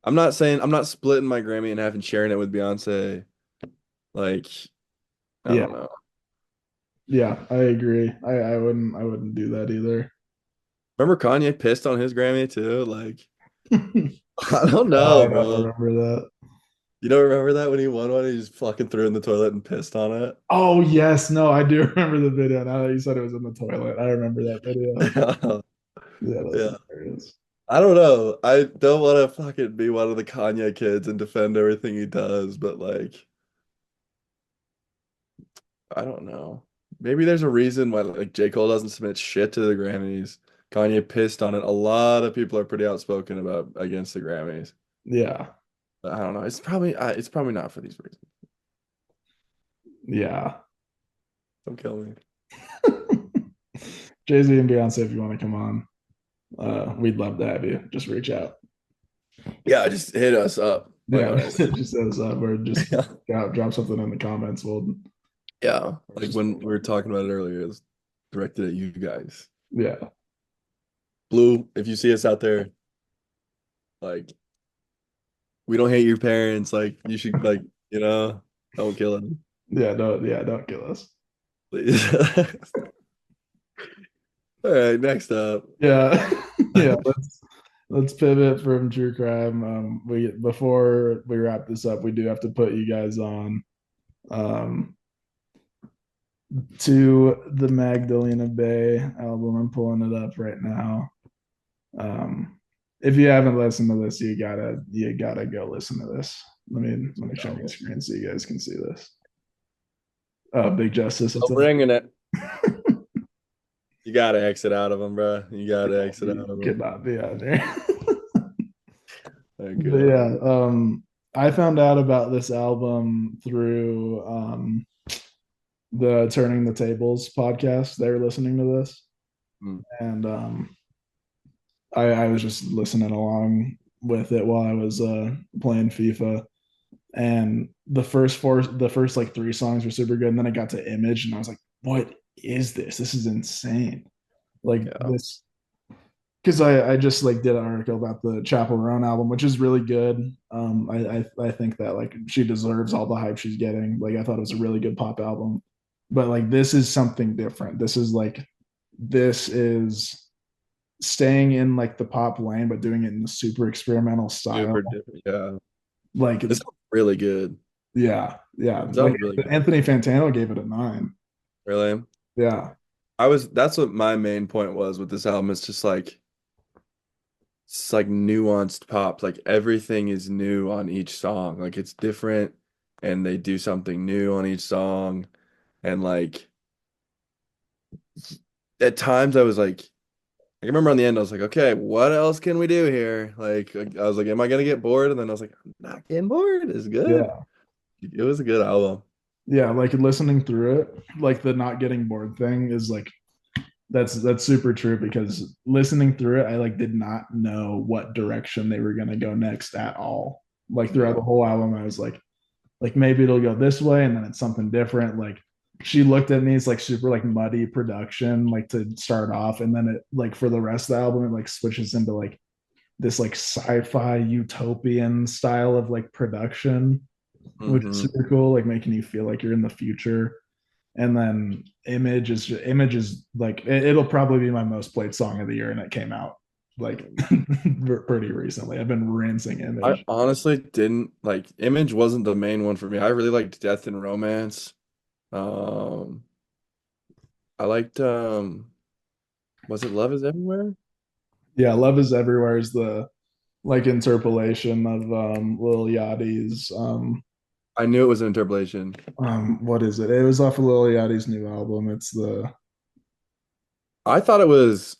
I'm not splitting my Grammy in half and sharing it with Beyonce. Like, I Yeah. don't know. Yeah. I agree. I wouldn't do that either. Remember Kanye pissed on his Grammy too? Like, I I don't know, don't bro. remember that. You don't remember that when he won one? He just fucking threw it in the toilet and pissed on Oh yes, no, I do remember the video. Now that you said it was in the toilet, I remember that video. it. Yeah, that's Yeah. hilarious. I don't know. I don't want to fucking be one of the Kanye kids and defend everything he does, but like, I don't know. Maybe there's a reason why like J. Cole doesn't submit shit to the Grammys. Kanye pissed on it. A lot of people are pretty outspoken about against the Grammys. Yeah, But I don't know. It's probably not for these reasons. yeah. Don't kill me. Jay-Z and Beyonce, if you want to come on, we'd love to have you. Just reach out. Yeah, just hit us up. Like Yeah, just says or just drop something in the comments. We'll yeah, like when we were talking about it earlier, it's directed at you guys. yeah, Blue, if you see us out there, like we don't hate your parents. Like you should like, don't kill them, don't kill us. please. All right, next up. Yeah, yeah. Let's pivot from true crime. We before we wrap this up, we do have to put you guys on um to the Magdalena Bay album. I'm pulling it up right now. If you haven't listened to this, you gotta go listen to this. Let me show you the screen so you guys can see this. Oh, Big Justice. I'm bringing it. You gotta exit out of them, bro. You gotta exit out of them. Could not be out there. Very But good. yeah, I found out about this album through the Turning the Tables podcast. They were listening to this, and I was just listening along with it while I was playing FIFA. And the first like three songs were super good, and then I got to Image, and I was like, "What is this? This is insane!" Like this, because I just like did an article about the Chapel Roan album, which is really good. I think that like she deserves all the hype she's getting. Like I thought it was a really good pop album, but like this is something different. This is staying in like the pop lane, but doing it in the super experimental style. Super different. Yeah. Like It's really good. yeah. Like Really good. Anthony Fantano gave it a 9. Really? Yeah. That's what my main point was with this album. It's like nuanced pop. Like everything is new on each song. Like it's different and they do something new on each song. And like at times I was like, I remember on the end, I was like, okay, what else can we do here? Like I was like, am I gonna get bored? And then I was like, I'm not getting bored. It's good. Yeah. It was a good album. Yeah. Like listening through it, like the not getting bored thing is like that's super true because listening through it, I like did not know what direction they were gonna go next at all. Like throughout the whole album, I was like maybe it'll go this way, and then it's something different. Like she looked at me, it's like super like muddy production, like to start off, and then it like for the rest of the album, it like switches into like this like sci-fi utopian style of like production, which is super cool, like making you feel like you're in the future. And then Image is like it'll probably be my most played song of the year, and it came out like pretty recently. I've been rinsing I Image. honestly didn't like Image wasn't the main one for me. I really liked Death and Romance. Um I liked was it Love is Everywhere? Yeah, Love is Everywhere is the like interpolation of Lil Yachty's I knew it was an interpolation. what is it? It was off of Lil Yachty's new album. It's the I thought it was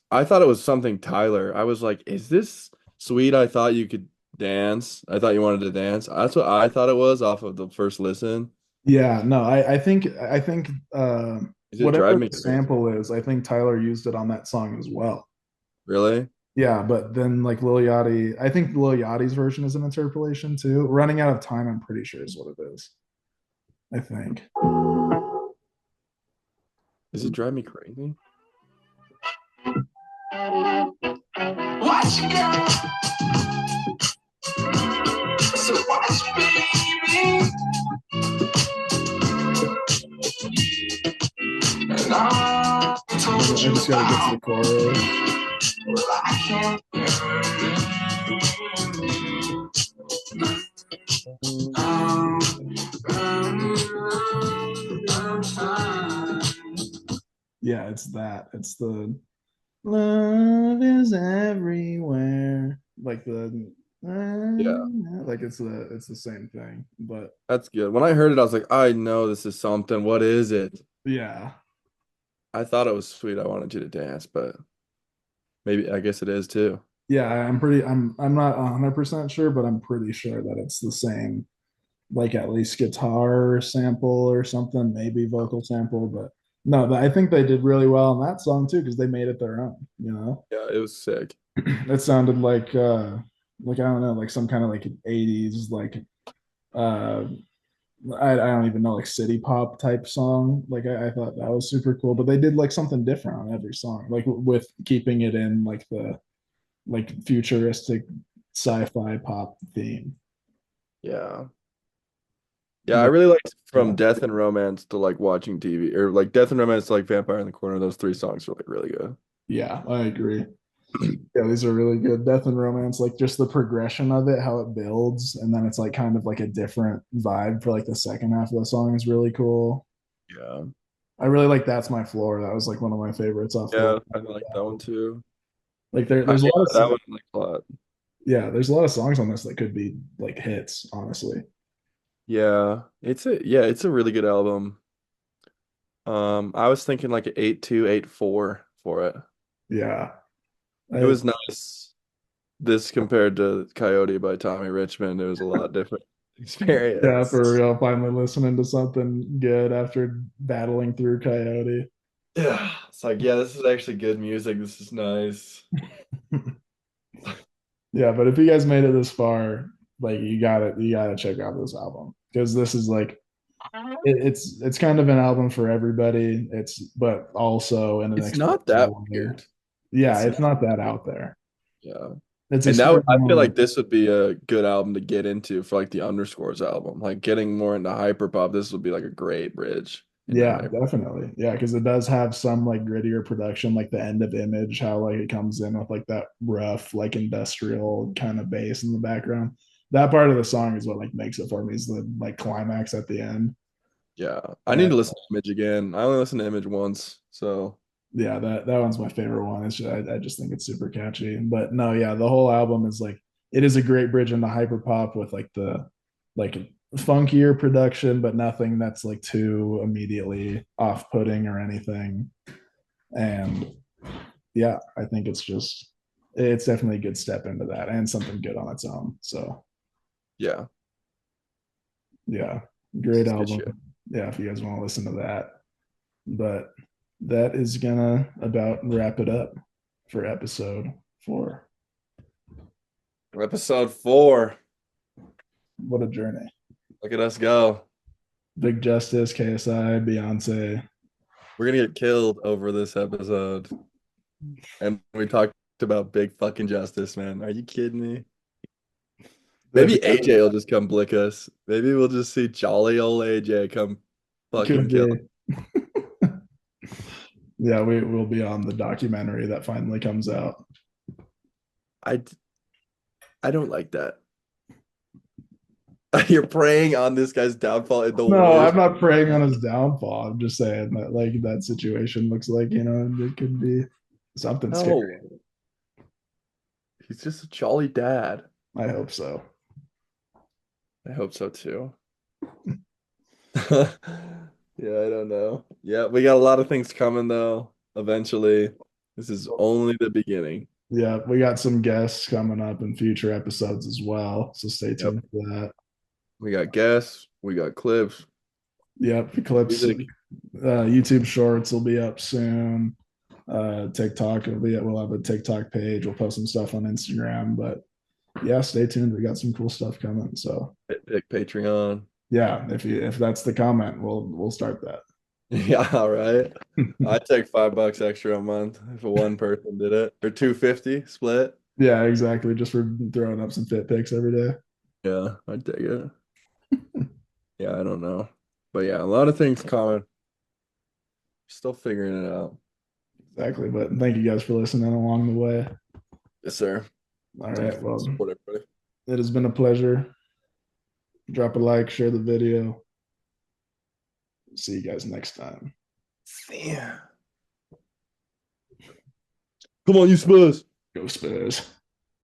something Tyler. I was like, is this sweet? I thought you could dance. I thought you wanted to dance. That's what I thought it was off of the first listen. yeah, no, I think Is it Drive whatever Me the Crazy? sample is, I think Tyler used it on that song as well. Really? Yeah, but then like Lil Yachty, I think Lil Yachty's version is an interpolation too. Running Out of Time, I'm pretty sure is what it is. I think. Is it Drive Me Crazy? Watch it, girl. So watch, baby. And I I told you just gotta get to the chorus. well, I can't. I'm fine. Yeah, it's that. It's the love is everywhere. Like the Yeah, like it's the same thing. But that's good. When I heard it, I was like, I know this is something. What is it? yeah. I thought it was sweet. I wanted you to dance, but maybe I guess it is too. Yeah, I'm not 100% sure, but I'm pretty sure that it's the same, like at least guitar sample or something, maybe vocal sample, but no, I think they did really well on that song too because they made it their own, you know. Yeah, it was sick. It sounded like I don't know, like some kind of like 80s uh I don't even know, like city pop type song. Like I thought that was super cool, but they did like something different on every song, like with keeping it in like the like futuristic sci-fi pop theme. Yeah. Yeah, I But really liked yeah, from Death and Romance to like watching TV or like Death and Romance to like Vampire in the Corner. Those three songs were like really good. yeah, I agree. Yeah, these are really good. Death and Romance, like just the progression of it, how it builds, and then it's like kind of like a different vibe for like the second half of the song is really cool. Yeah. I really like That's My Floor. That was like one of my favorites off the Yeah, I like that one too. like I, there's a yeah, lot that of one I like a lot. yeah, there's a lot of songs on this that could be like hits, honestly. It's a really good album. I was thinking like 8.2, 8.4 for it. Yeah. It I, was nice. This compared to Coyote by Tommy Richmond, it was a lot different yeah, experience. for real. Finally listening to something good after battling through Coyote. Yeah, it's like, yeah, this is actually good music. This is nice. Yeah, but if you guys made it this far, like you gotta check out this album because this is like it's kind of an album for everybody. It's but also in an It's not that experimental way. weird. Yeah, It's it's not, not that out there. yeah. It's And now I feel experimental. like this would be a good album to get into for like the Underscores album. Like getting more into hyperpop, this would be like a great bridge into Yeah, hyper. definitely. Yeah, because it does have some like grittier production, like the end of Image, how like it comes in with like that rough, like industrial kind of bass in the background. That part of the song is what like makes it for me is the like climax at the end. Yeah. I need And to listen to Image again. I only listened to Image once, so yeah, that one's my favorite one. It's just, I just think it's super catchy. But no, yeah, the whole album is like it is a great bridge into hyperpop with like the like funkier production, but nothing that's like too immediately off-putting or anything. And yeah, I think it's definitely a good step into that and something good on its own. So yeah. yeah, This great is good album. shit. Yeah, if you guys want to listen to that. But that is gonna about wrap it up for episode 4. Episode 4. What a journey. Look at us go. Big Justice, KSI, Beyonce. We're gonna get killed over this episode. And we talked about big fucking justice, man. Are you kidding me? Maybe AJ will just come blick us. Maybe we'll just see jolly old AJ come fucking Could kill. be. Yeah, we will be on the documentary that finally comes out. I I don't like that. You're preying on this guy's downfall in the No, worst. I'm not preying on his downfall. I'm just saying that like that situation looks like, it could be something scary. No, he's just a jolly dad. I hope so. I hope so too. Yeah, I don't know. Yeah, we got a lot of things coming though. Eventually, this is only the beginning. Yeah, we got some guests coming up in future episodes as well. So stay Yep. tuned for that. We got guests, we got clips, Yep, the clips, music. YouTube shorts will be up soon. TikTok we'll have a TikTok page. We'll post some stuff on Instagram, but yeah, stay tuned. We got some cool stuff coming. So Pick Patreon. yeah, if that's the comment, we'll start that. Yeah, all right. I'd take $5 extra a month if one person did it, or 250 split. Yeah, exactly. Just for throwing up some fit pics every day. Yeah, I'd take it. Yeah, I don't know. But yeah, a lot of things coming. Still figuring it out. Exactly. But thank you guys for listening along the way. Yes, sir. All Thanks right. for the Well, support, everybody. it has been a pleasure. Drop a like, share the video. See you guys next time. Yeah. Come on, you Spurs. Go Spurs.